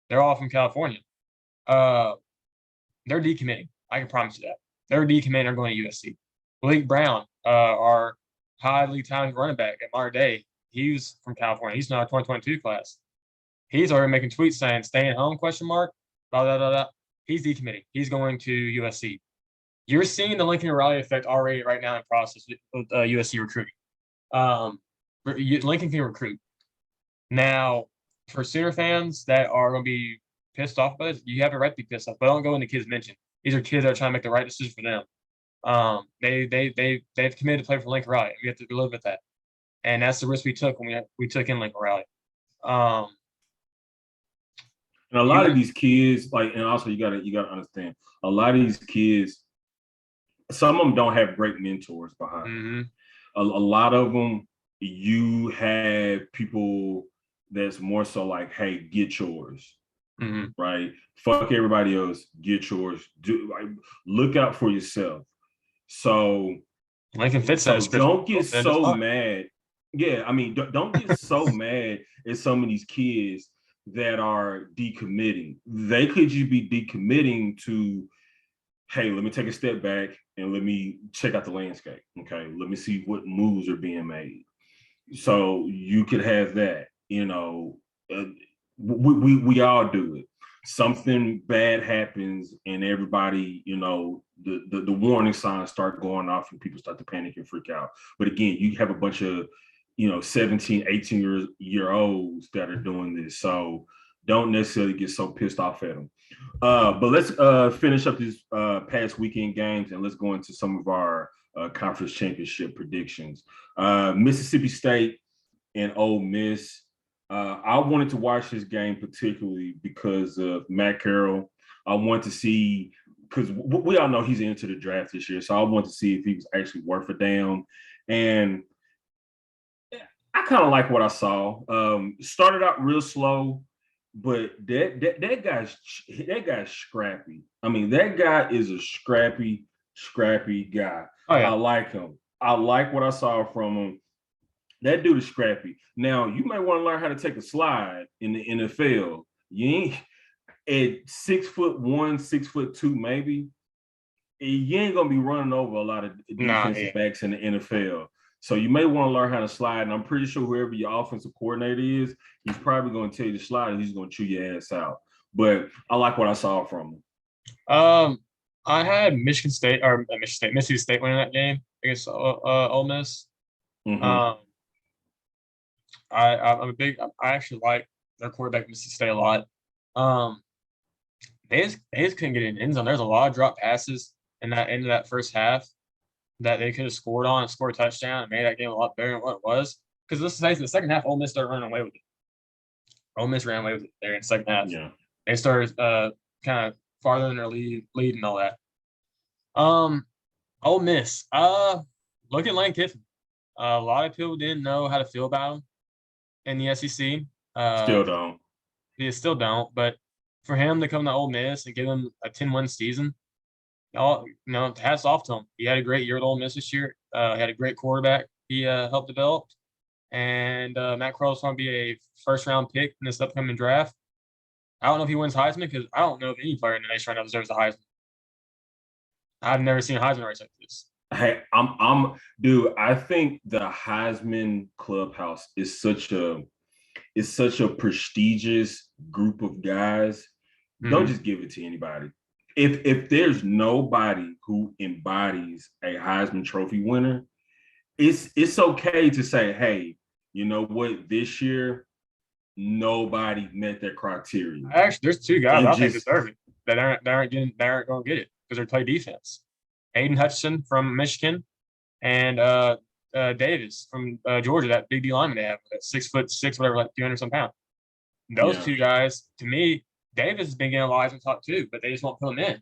They're all from California. Uh, they're decommitting. I can promise you that. They're decommitting. They're going to USC. Malik Brown, our highly talented running back at Mar Day, he's from California. He's in our 2022 class. He's already making tweets saying "staying home?" ? Blah blah blah blah. He's decommitting. He's going to USC. You're seeing the Lincoln Riley effect already right now in process with USC recruiting. Lincoln can recruit. Now, for Sooner fans that are going to be pissed off about it, you have a right to be pissed off, but don't go in the kids mention. These are kids that are trying to make the right decision for them. They've committed to play for Lincoln Riley. We have to live with that, and that's the risk we took when we took in Lincoln Riley. And a lot of these kids, like, and also you gotta understand, a lot of these kids, some of them don't have great mentors behind them. Mm-hmm. A lot of them, you have people that's more so like, hey, get yours. Mm-hmm. Right? Fuck everybody else, get yours. Do like look out for yourself. So Lincoln fits so that. don't get so mad. Yeah, I mean, don't get so mad at some of these kids that are decommitting. They could just be decommitting to, hey, let me take a step back and let me check out the landscape. Okay, let me see what moves are being made. So you could have that. We all do it. Something bad happens and everybody, the warning signs start going off and people start to panic and freak out. But again, you have a bunch of 17, 18 year olds that are doing this. So don't necessarily get so pissed off at them. But let's finish up these past weekend games and let's go into some of our conference championship predictions. Mississippi State and Ole Miss. I wanted to watch this game particularly because of Matt Carroll. I want to see, because we all know he's into the draft this year, so I want to see if he was actually worth a damn. And I kind of like what I saw. Started out real slow, but that guy's scrappy. I mean, that guy is a scrappy guy. Oh, yeah. I like him. I like what I saw from him. That dude is scrappy. Now, you may want to learn how to take a slide in the NFL. You ain't at 6'1", 6'2", maybe. You ain't gonna be running over a lot of defensive backs in the NFL. So you may want to learn how to slide. And I'm pretty sure whoever your offensive coordinator is, he's probably going to tell you to slide and he's going to chew your ass out. But I like what I saw from him. I had Mississippi State winning that game against Ole Miss. Mm-hmm. I actually like their quarterback Mississippi State a lot. They just couldn't get in the end zone. There's a lot of drop passes in that end of that first half that they could have scored on and scored a touchdown and made that game a lot better than what it was. Because let's say the second half, Ole Miss started running away with it. Ole Miss ran away with it there in the second half. Yeah. They started kind of farther in their lead and all that. Ole Miss. Look at Lane Kiffin. A lot of people didn't know how to feel about him in the SEC. Still don't. Yeah, still don't. But for him to come to Ole Miss and give him a 10-win season, hats off to him. He had a great year at Ole Miss this year. He had a great quarterback he helped develop. And Matt Corral's going to be a first-round pick in this upcoming draft. I don't know if he wins Heisman because I don't know if any player in the nation right now deserves a Heisman. I've never seen a Heisman race like this. Hey, I think the Heisman Clubhouse is such a prestigious group of guys. Mm-hmm. Don't just give it to anybody. If there's nobody who embodies a Heisman Trophy winner, it's okay to say, hey, you know what? This year, nobody met their criteria. Actually, there's two guys I think deserve it that aren't going to get it because they play defense. Aiden Hutchinson from Michigan and Davis from Georgia, that big D lineman they have, that 6'6", whatever, like 200-some pounds. Those two guys, to me, Davis has been getting a lot of talk too, but they just won't put him in.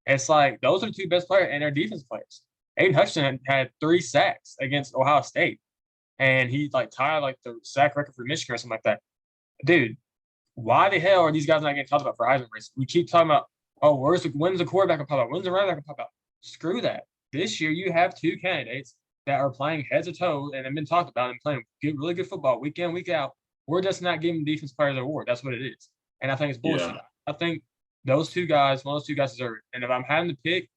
It's like those are the two best players and they're defense players. Aiden Hutchinson had 3 sacks against Ohio State, and he tied the sack record for Michigan or something like that. Dude, why the hell are these guys not getting talked about for Heisman race? We keep talking about, when's the quarterback gonna pop out? When's the running back gonna pop out? Screw that. This year you have 2 candidates that are playing heads or toes and have been talked about and playing really good football week in, week out. We're just not giving defense players an award. That's what it is. And I think it's bullshit. Yeah. I think one of those two guys deserve it. And if I'm having to pick,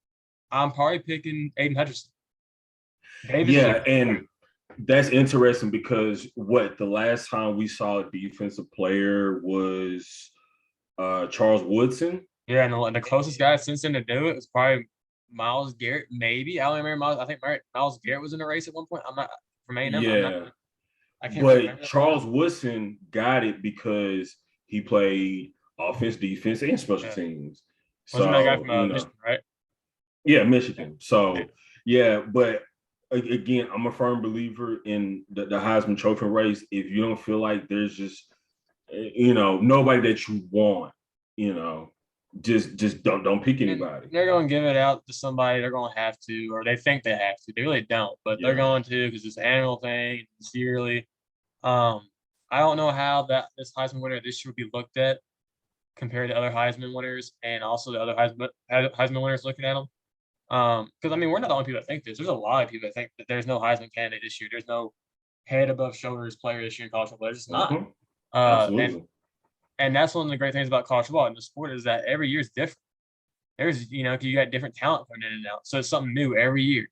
I'm probably picking Aiden Hutchinson. And that's interesting because the last time we saw a defensive player was Charles Woodson. Yeah, and the closest guy since then to do it was probably Myles Garrett, maybe. I don't remember Myles. I think Myles Garrett was in the race at one point. I'm not from A&M. Yeah. I can't remember. Charles Woodson got it because he played offense, defense, and special teams. Wasn't that guy from Michigan, right? Yeah, Michigan. So, but again, I'm a firm believer in the Heisman Trophy race. If you don't feel like there's just, nobody that you want, just don't pick anybody. They're going to give it out to somebody. They're going to have to, or they think they have to. They really don't, but they're going to because it's an annual thing. It's yearly. I don't know how this Heisman winner this year would be looked at compared to other Heisman winners and also the other Heisman winners looking at them. Because, we're not the only people that think this. There's a lot of people that think that there's no Heisman candidate this year. There's no head above shoulders player this year in college football. There's just not. Absolutely. And that's one of the great things about college football in the sport is that every year is different. There's, you got different talent coming in and out. So it's something new every year.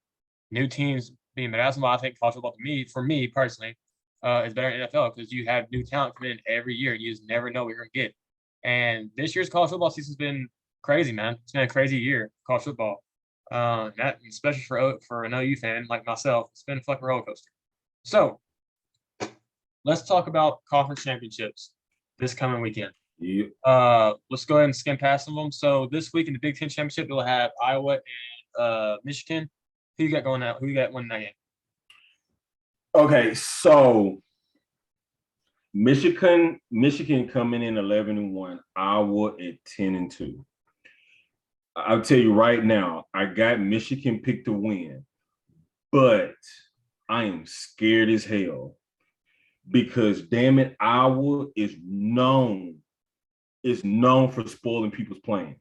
New teams being, but that's why I think college football, for me personally, is better than NFL because you have new talent coming in every year. You just never know what you're going to get. And this year's college football season has been crazy, man. It's been a crazy year, college football. That especially for an OU fan like myself, it's been a fucking roller coaster. So let's talk about conference championships this coming weekend. Yeah. Let's go ahead and skim past some of them. So this week in the Big Ten championship, we'll have Iowa and Michigan. Who you got going out? Who you got winning that game? Okay, so Michigan coming in 11-1, Iowa at 10-2. I'll tell you right now, I got Michigan picked to win, but I am scared as hell because damn it, Iowa is known for spoiling people's plans.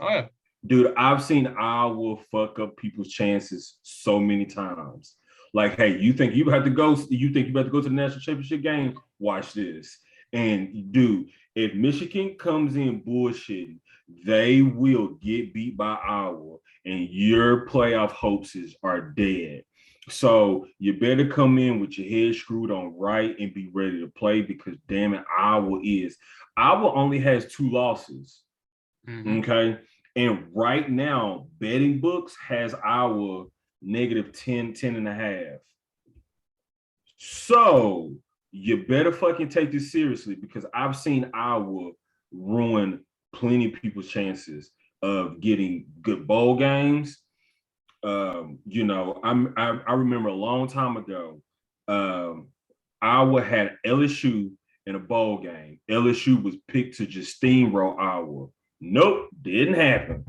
Oh yeah. Dude, I've seen Iowa fuck up people's chances so many times. Like, hey, you think you have to go to the national championship game? Watch this. And dude, if Michigan comes in bullshitting, they will get beat by Iowa, and your playoff hopes are dead. So you better come in with your head screwed on right and be ready to play because damn it, Iowa only has 2 losses. Mm-hmm. Okay. And right now, betting books has Iowa -10, 10.5. So you better fucking take this seriously because I've seen Iowa ruin plenty of people's chances of getting good bowl games. You know, I remember a long time ago, Iowa had LSU in a bowl game. LSU was picked to just steamroll Iowa. Nope, didn't happen.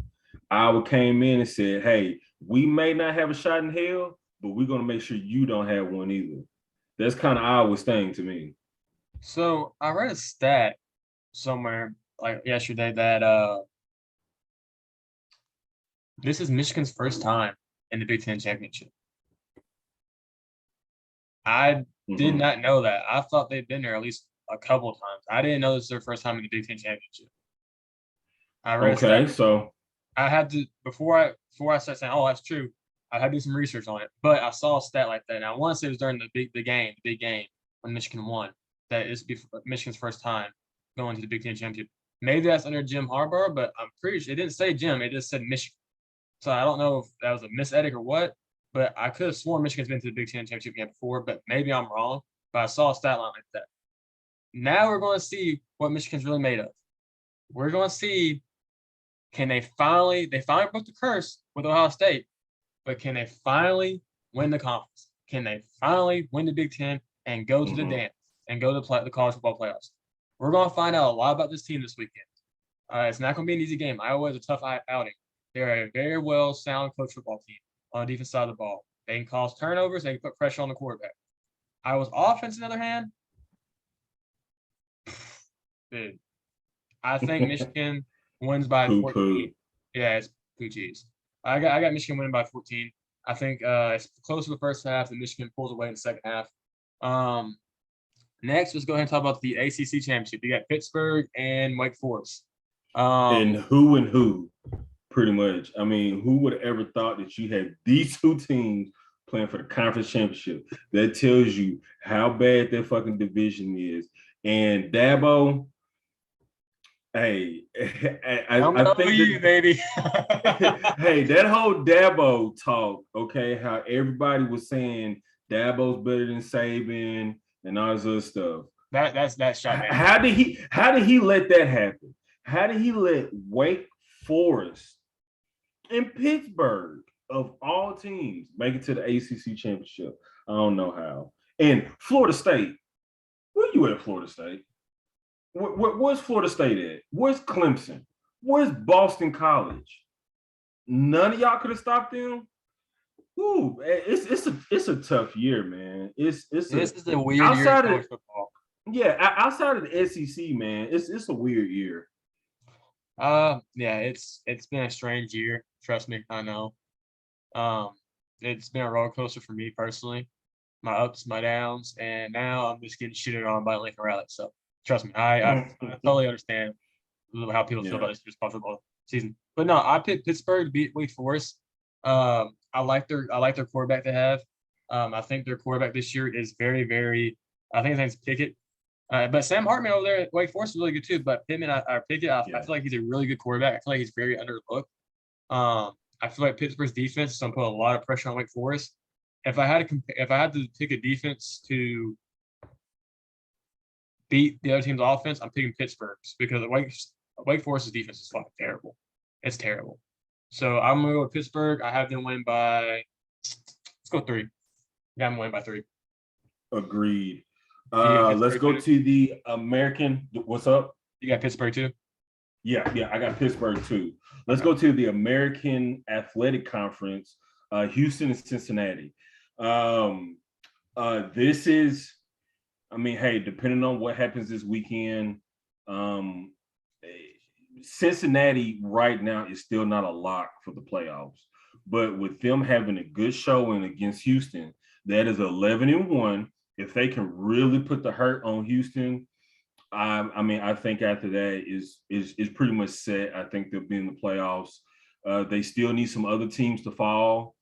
Iowa came in and said, hey, we may not have a shot in hell, but we're going to make sure you don't have one either. That's kind of Iowa's thing to me. So I read a stat somewhere like yesterday that this is Michigan's first time in the Big Ten championship. I did not know that. I thought they'd been there at least a couple of times. I didn't know this was their first time in the Big Ten championship. I read okay, so I had to before I started saying, "Oh, that's true." I had to do some research on it, but I saw a stat like that, and I want to say it was during the big game when Michigan won. That is Michigan's first time going to the Big Ten championship. Maybe that's under Jim Harbaugh, but I'm pretty sure it didn't say Jim. It just said Michigan. So I don't know if that was a misedit or what, but I could have sworn Michigan's been to the Big Ten championship game before, but maybe I'm wrong. But I saw a stat line like that. Now we're going to see what Michigan's really made of. We're going to see. Can they finally broke the curse with Ohio State, but can they finally win the conference? Can they finally win the Big Ten and go to the dance and go to the college football playoffs? We're going to find out a lot about this team this weekend. It's not going to be an easy game. Iowa is a tough outing. They're a very well sound coach football team on the defense side of the ball. They can cause turnovers. They can put pressure on the quarterback. Iowa's offense, on the other hand, dude, I think Michigan wins by 14. Yeah, it's poo cheese. I got Michigan winning by 14. I think it's close to the first half, and Michigan pulls away in the second half. Next, let's go ahead and talk about the ACC championship. You got Pittsburgh and Wake Forest. And who, pretty much. I mean, who would have ever thought that you had these 2 teams playing for the conference championship? That tells you how bad that fucking division is. And Dabo, hey, I think you, baby. Hey, that whole Dabo talk, okay, how everybody was saying Dabo's better than Saban and all this other stuff. That's shot, man. How did he let that happen? How did he let Wake Forest and Pittsburgh of all teams make it to the ACC championship? I don't know how. And Florida State, where you at, Florida State? Where's Florida State at? Where's Clemson? Where's Boston College? None of y'all could have stopped them. Ooh, it's a tough year, man. This is a weird year in college football. Yeah, outside of the SEC, man, it's a weird year. Yeah, it's been a strange year. Trust me, I know. It's been a roller coaster for me personally. My ups, my downs, and now I'm just getting shitted on by Lincoln Riley. So trust me, I totally understand how people feel about this college football season. But no, I picked Pittsburgh to beat Wake Forest. I like their quarterback they have. I think their quarterback this year is very, very. I think his name's Pickett. But Sam Hartman over there at Wake Forest is really good too. But Pittman, Pickett, I feel like he's a really good quarterback. I feel like he's very underlooked. I feel like Pittsburgh's defense is going to put a lot of pressure on Wake Forest. If I had to pick a defense to beat the other team's offense, I'm picking Pittsburgh's because Wake Forest's defense is fucking terrible. It's terrible. So I'm gonna go with Pittsburgh. I have them win by. Let's go 3. Got them win by 3. Agreed. You got Let's Pittsburgh go too? to the American. What's up? You got Pittsburgh too? Yeah, I got Pittsburgh too. Let's go to the American Athletic Conference, Houston and Cincinnati. This is, I mean, hey, depending on what happens this weekend, Cincinnati right now is still not a lock for the playoffs. But with them having a good showing against Houston, that is 11-1. If they can really put the hurt on Houston, I mean, I think after that is pretty much set. I think they'll be in the playoffs. They still need some other teams to fall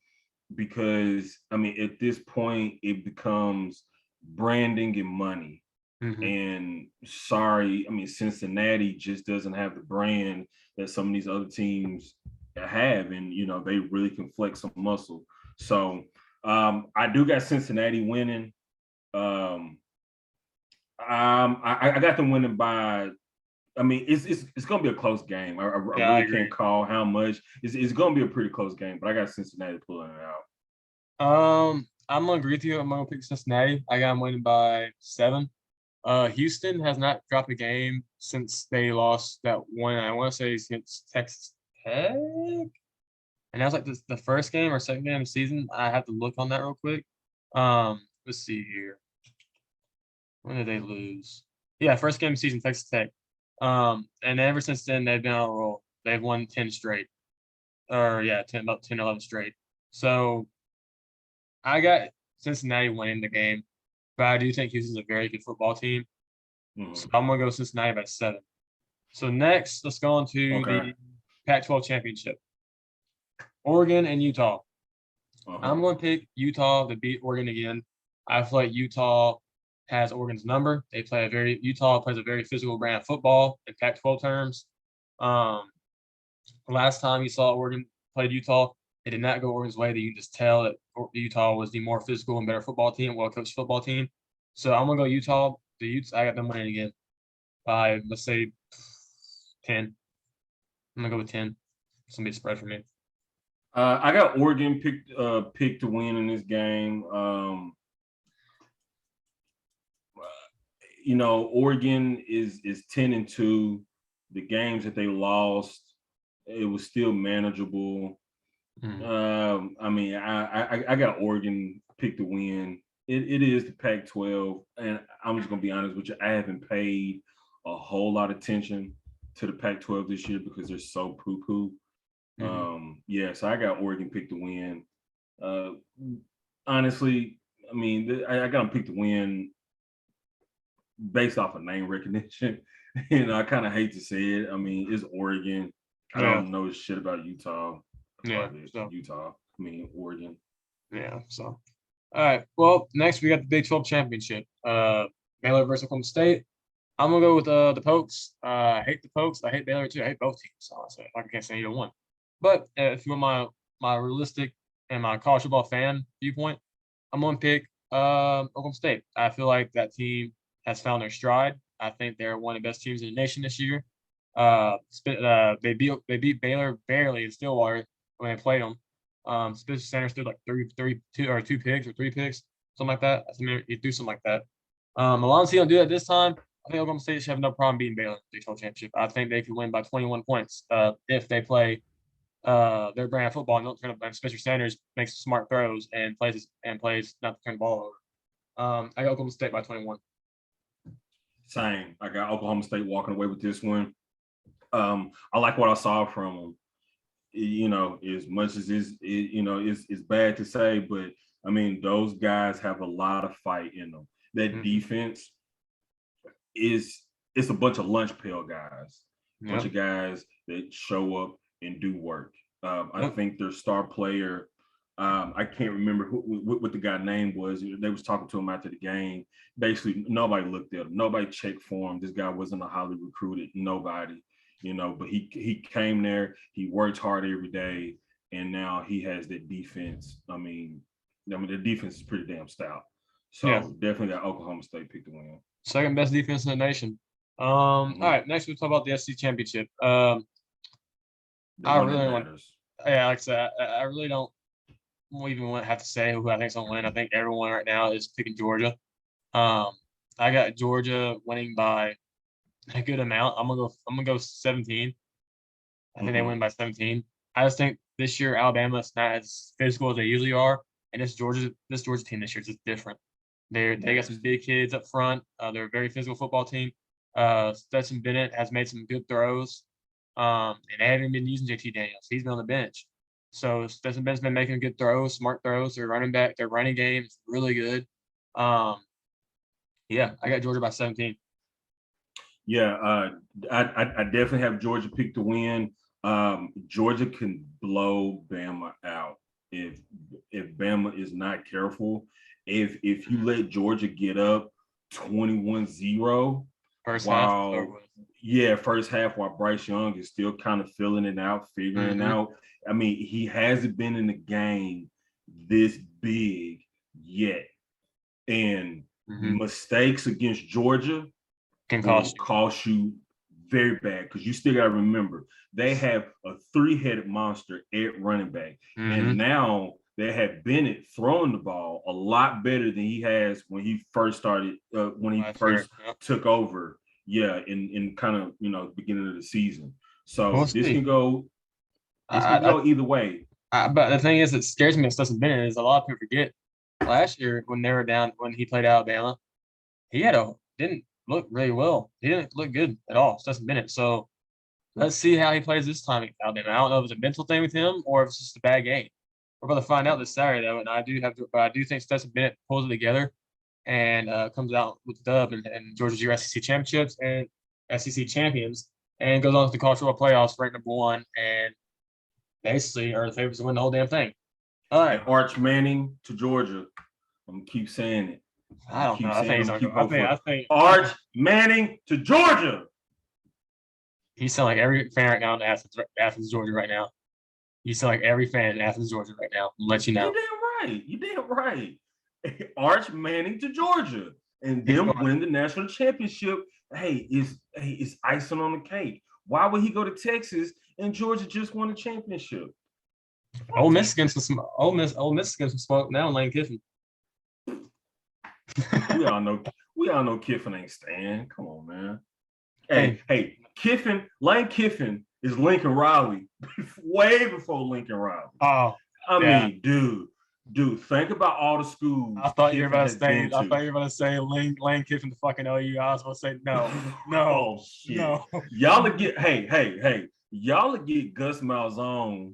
because, I mean, at this point, it becomes branding and money. Mm-hmm. And sorry, I mean, Cincinnati just doesn't have the brand that some of these other teams have, and you know they really can flex some muscle. So I do got Cincinnati winning. I got them winning by. I mean, it's gonna be a close game. I really can't call how much. It's gonna be a pretty close game, but I got Cincinnati pulling it out. I'm gonna agree with you. I'm gonna pick Cincinnati. I got them winning by 7. Houston has not dropped a game since they lost that one. I want to say against Texas Tech, and that was like the first game or second game of the season. I have to look on that real quick. Let's see here. When did they lose? Yeah, first game of the season, Texas Tech. And ever since then, they've been on a roll. They've won 10 straight. About 10, 11 straight. So I got Cincinnati winning the game, but I do think Houston's a very good football team. Mm-hmm. So I'm going to go Cincinnati by 7. So next, let's go on to the Pac-12 championship. Oregon and Utah. I'm going to pick Utah to beat Oregon again. I feel like Utah has Oregon's number. Utah plays a very physical brand of football in Pac-12 terms. Last time you saw Oregon played Utah, it did not go Oregon's way. That you can just tell that Utah was the more physical and better football team, well-coached football team. So I'm gonna go Utah. I got them winning again by, let's say, 10. I'm gonna go with 10. It's gonna be a spread for me. I got Oregon picked to win in this game. You know, Oregon is 10-2. The games that they lost, it was still manageable. Mm-hmm. I mean, I got Oregon picked to win. It is the Pac-12, and I'm just gonna be honest with you. I haven't paid a whole lot of attention to the Pac-12 this year because they're so poo-poo. Mm-hmm. So I got Oregon picked to win. Honestly, I mean, I got them picked to win based off of name recognition. You know, I kind of hate to say it. I mean, it's Oregon. I don't know shit about Utah. Oregon. Yeah, so. All right. Well, next we got the Big 12 championship. Baylor versus Oklahoma State. I'm going to go with the Pokes. I hate the Pokes. I hate Baylor too. I hate both teams, honestly. I can't say either one. But if you want my realistic and my college football fan viewpoint, I'm going to pick Oklahoma State. I feel like that team has found their stride. I think they're one of the best teams in the nation this year. They beat Baylor barely in Stillwater when they played them. Spencer Sanders threw like 2 picks or 3 picks, something like that. I mean, he threw something like that. As long as he don't do that this time, I think Oklahoma State should have no problem beating Baylor in the Big 12 championship. I think they could win by 21 points if they play their brand of football and don't turn up. And Spencer Sanders makes smart throws and plays not to turn the ball over. I got Oklahoma State by 21. Same. I got Oklahoma State walking away with this one. I like what I saw from them. You know, as much as it's bad to say, but I mean, those guys have a lot of fight in them. That defense it's a bunch of lunch pail guys, bunch of guys that show up and do work. I think their star player, I can't remember what the guy's name was. They was talking to him after the game. Basically, nobody looked at him. Nobody checked for him. This guy wasn't a highly recruited nobody, you know, but he came there. He worked hard every day, and now he has that defense. I mean, the defense is pretty damn stout. So definitely got Oklahoma State picked to win. Second best defense in the nation. All right, next we'll talk about the SEC championship. The I one that really want, matters. yeah, like I said, I really don't even want to have to say who I think's gonna win. I think everyone right now is picking Georgia. Um, I got Georgia winning by a good amount. I'm gonna go 17. I think they Mhm. win by 17. I just think this year Alabama's not as physical as they usually are, and this Georgia team this year is just different. They got some Nasty. big kids up front. They're a very physical football team. Stetson Bennett has made some good throws, and they haven't been using JT Daniels. He's been on the bench, so Stetson Bennett's been making good throws, smart throws. Their running game is really good. Um, yeah, I got Georgia by 17. Yeah, I definitely have Georgia pick to win. Georgia can blow Bama out if Bama is not careful. If you let Georgia get up 21-0 First half is over while with. first half while Bryce Young is still kind of filling it out, figuring Mm-hmm. out. I mean, he hasn't been in the game this big yet. And Mm-hmm. mistakes against Georgia Can will cost you. cost you very bad because you still got to remember they have a three-headed monster at running back, Mm-hmm. and now they have Bennett throwing the ball a lot better than he has when he first started when he Last year. first Yep. took over. Yeah, in kind of beginning of the season. So We'll see. this can I, go either way. but the thing is, that scares me. It doesn't Bennett is a lot of people forget last year when they were down when he played Alabama, he didn't look really well. He didn't look good at all. Stetson Bennett. So let's see how he plays this time in Alabama. I don't know if it's a mental thing with him or if it's just a bad game. We're going to find out this Saturday though, and I do think Stetson Bennett pulls it together and comes out with the dub and Georgia's your SEC championships and SEC champions and goes on to the college football playoffs ranked number one and basically are the favorites to win the whole damn thing. All And right. Arch Manning to Georgia. I'm gonna keep saying it. I don't know. I think I'm he's gonna gonna go. keep hoping for it. I Arch think Manning to Georgia. he sound like every fan right now in Athens, Georgia, right now. You sound like every fan in Athens, Georgia, right now. I'll let you You know. damn right. You damn right. Arch Manning to Georgia, and He's them going. win the national championship. It's icing on the cake. Why would he go to Texas and Georgia just won a championship? Ole Miss against some Ole Miss against some smoke now. Lane Kiffin. We all know. We all know Kiffin ain't staying. Come on, man. Hey, Hey, Kiffin. Lane Kiffin is Lincoln Riley, way before Lincoln Riley. oh I yeah. mean, dude, think about all the schools I thought you were Kiffin about to has say. been I to. thought you were about to say Lane Kiffin to fucking OU. I was about to say no, no, Oh shit. no. Y'all to get hey. Y'all to get Gus Malzahn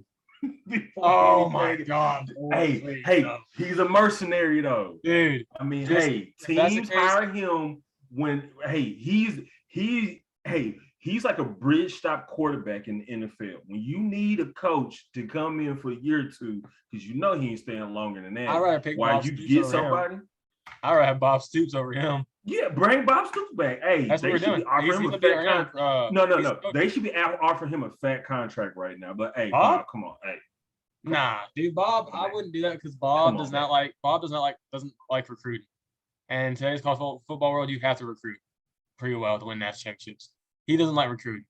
before Oh my anything. god, Lord, please no, He's a mercenary though. dude. I mean, Just hey, if that's the teams case, hire him when he's like a bridge stop quarterback in the NFL. When you need a coach to come in for a year or two, because you know he ain't staying longer than I'd that. rather pick While Bob you Stoops get over him. somebody, I'd rather have Bob Stoops over him. yeah, bring Bob Stoops back. Hey, That's what they we're should doing. be offering He's him a gonna be fat right contract. now. He's No. They should be offering him a fat contract right now. But hey, Bob. Bob, come on. Hey, Nah, dude, Bob. come I on, wouldn't do that because come on, man. Bob doesn't like recruiting. And in today's college football world, you have to recruit pretty well to win national championships. He doesn't like recruiting.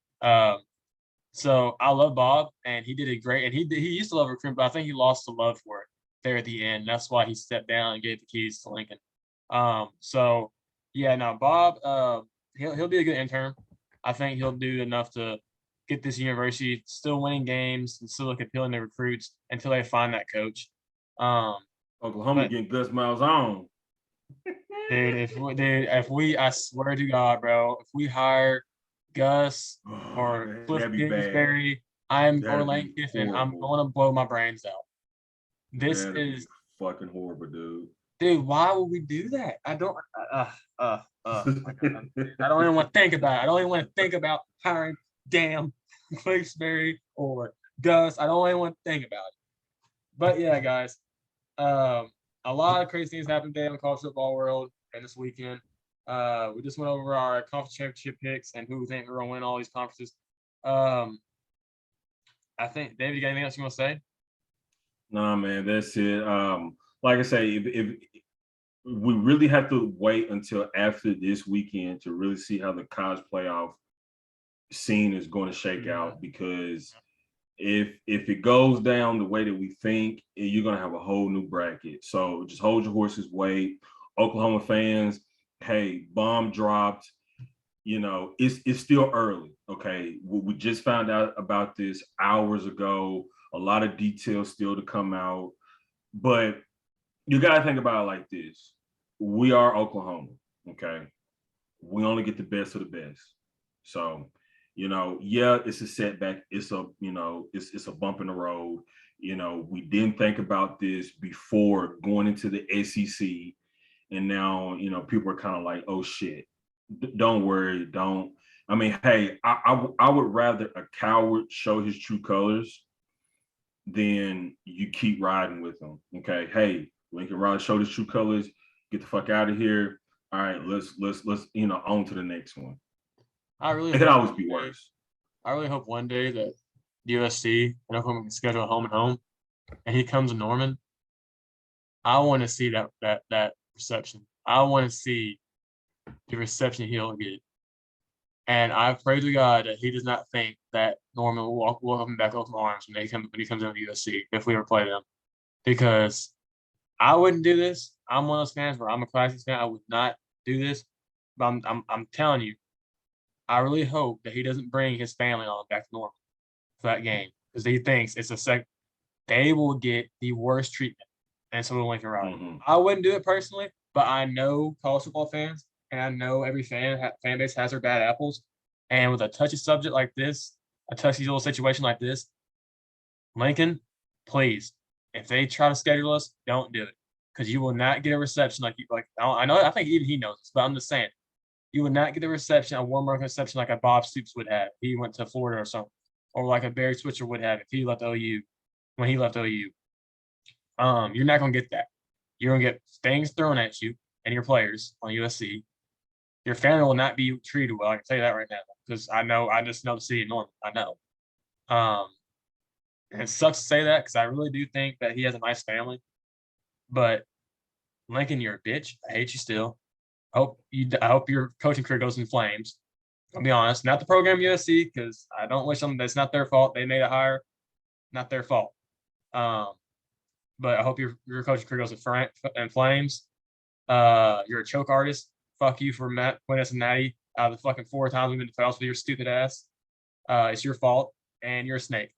So I love Bob, and he did it great. And he used to love recruiting, but I think he lost the love for it there at the end. That's why he stepped down and gave the keys to Lincoln. So yeah, no, Bob. He'll be a good intern. I think he'll do enough to get this university still winning games and still look appealing to recruits until they find that coach. Um, Oklahoma but getting Gus Malzahn. I swear to God, bro, if we hire Gus or Cliff That'd be bad. Kingsbury, or That'd Lane be Kiffin, I'm horrible. going to blow my brains out. This That'd be is, fucking horrible, dude. dude. Why would we do that? I don't. My God. I don't even want to think about it. I don't even want to think about hiring damn Kingsbury or Gus. I don't even want to think about it. But yeah, guys, a lot of crazy things happened today in the college football world and this weekend. We just went over our conference championship picks and who we think are going to win all these conferences. I think, David, you got anything else you want to say? Nah, man, that's it. Like I say, if we really have to wait until after this weekend to really see how the college playoff scene is going to shake out, because if it goes down the way that we think, you're going to have a whole new bracket. So just hold your horses, wait. Oklahoma fans, hey, bomb dropped. It's still early. Okay, we just found out about this hours ago. A lot of details still to come out, but you got to think about it like this: we are Oklahoma. Okay, we only get the best of the best. So, yeah, it's a setback. It's a bump in the road. We didn't think about this before going into the SEC, and now people are kind of like, oh shit, don't worry, don't. I mean, hey, I would rather a coward show his true colors than you keep riding with them. Okay, hey, Lincoln Riley showed his true colors. Get the fuck out of here. All right, let's on to the next one. It could always be worse. I really hope one day that USC and Oklahoma can schedule a home and home, and he comes to Norman. I want to see that reception. I want to see the reception he'll get. And I pray to God that he does not think that Norman will welcome him back open arms when he comes into USC if we ever play them. Because I wouldn't do this. I'm one of those fans where I'm a Classics fan. I would not do this. But I'm telling you, I really hope that he doesn't bring his family on back to Norman for that game, because he thinks it's a sec. They will get the worst treatment, and so will Lincoln Riley. Mm-hmm. I wouldn't do it personally, but I know college football fans, and I know every fan base has their bad apples. And with a touchy subject like this, a touchy little situation like this, Lincoln, please, if they try to schedule us, don't do it, because you will not get a reception like you like. I know. I think even he knows this, but I'm just saying, you would not get the reception, a warm reception like a Bob Stoops would have. He went to Florida or something, or like a Barry Switzer would have if he left OU. When he left OU, you're not gonna get that. You're gonna get things thrown at you and your players on USC. Your family will not be treated well. I can tell you that right now, because I know. I just know the city of Norman. I know. And it sucks to say that, because I really do think that he has a nice family. But Lincoln, you're a bitch. I hate you still. I hope your coaching career goes in flames. I'll be honest, not the program USC, because I don't wish them. That's not their fault. They made a hire, not their fault. But I hope your coaching career goes in flames. You're a choke artist. Fuck you for winning us a natty out of the fucking 4 times we've been to playoffs with your stupid ass. It's your fault, and you're a snake.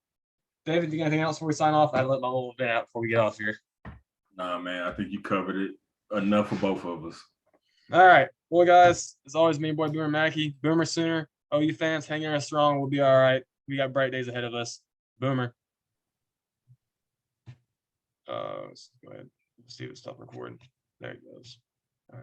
David, do you got anything else before we sign off? I let my little event out before we get off here. Nah, man, I think you covered it enough for both of us. All right. Well, guys, as always, me and boy Boomer Mackey. Boomer Sooner. OU fans, hang in there strong. We'll be all right. We got bright days ahead of us. Boomer. Let's go ahead. Let's see if it's stop recording. There it goes.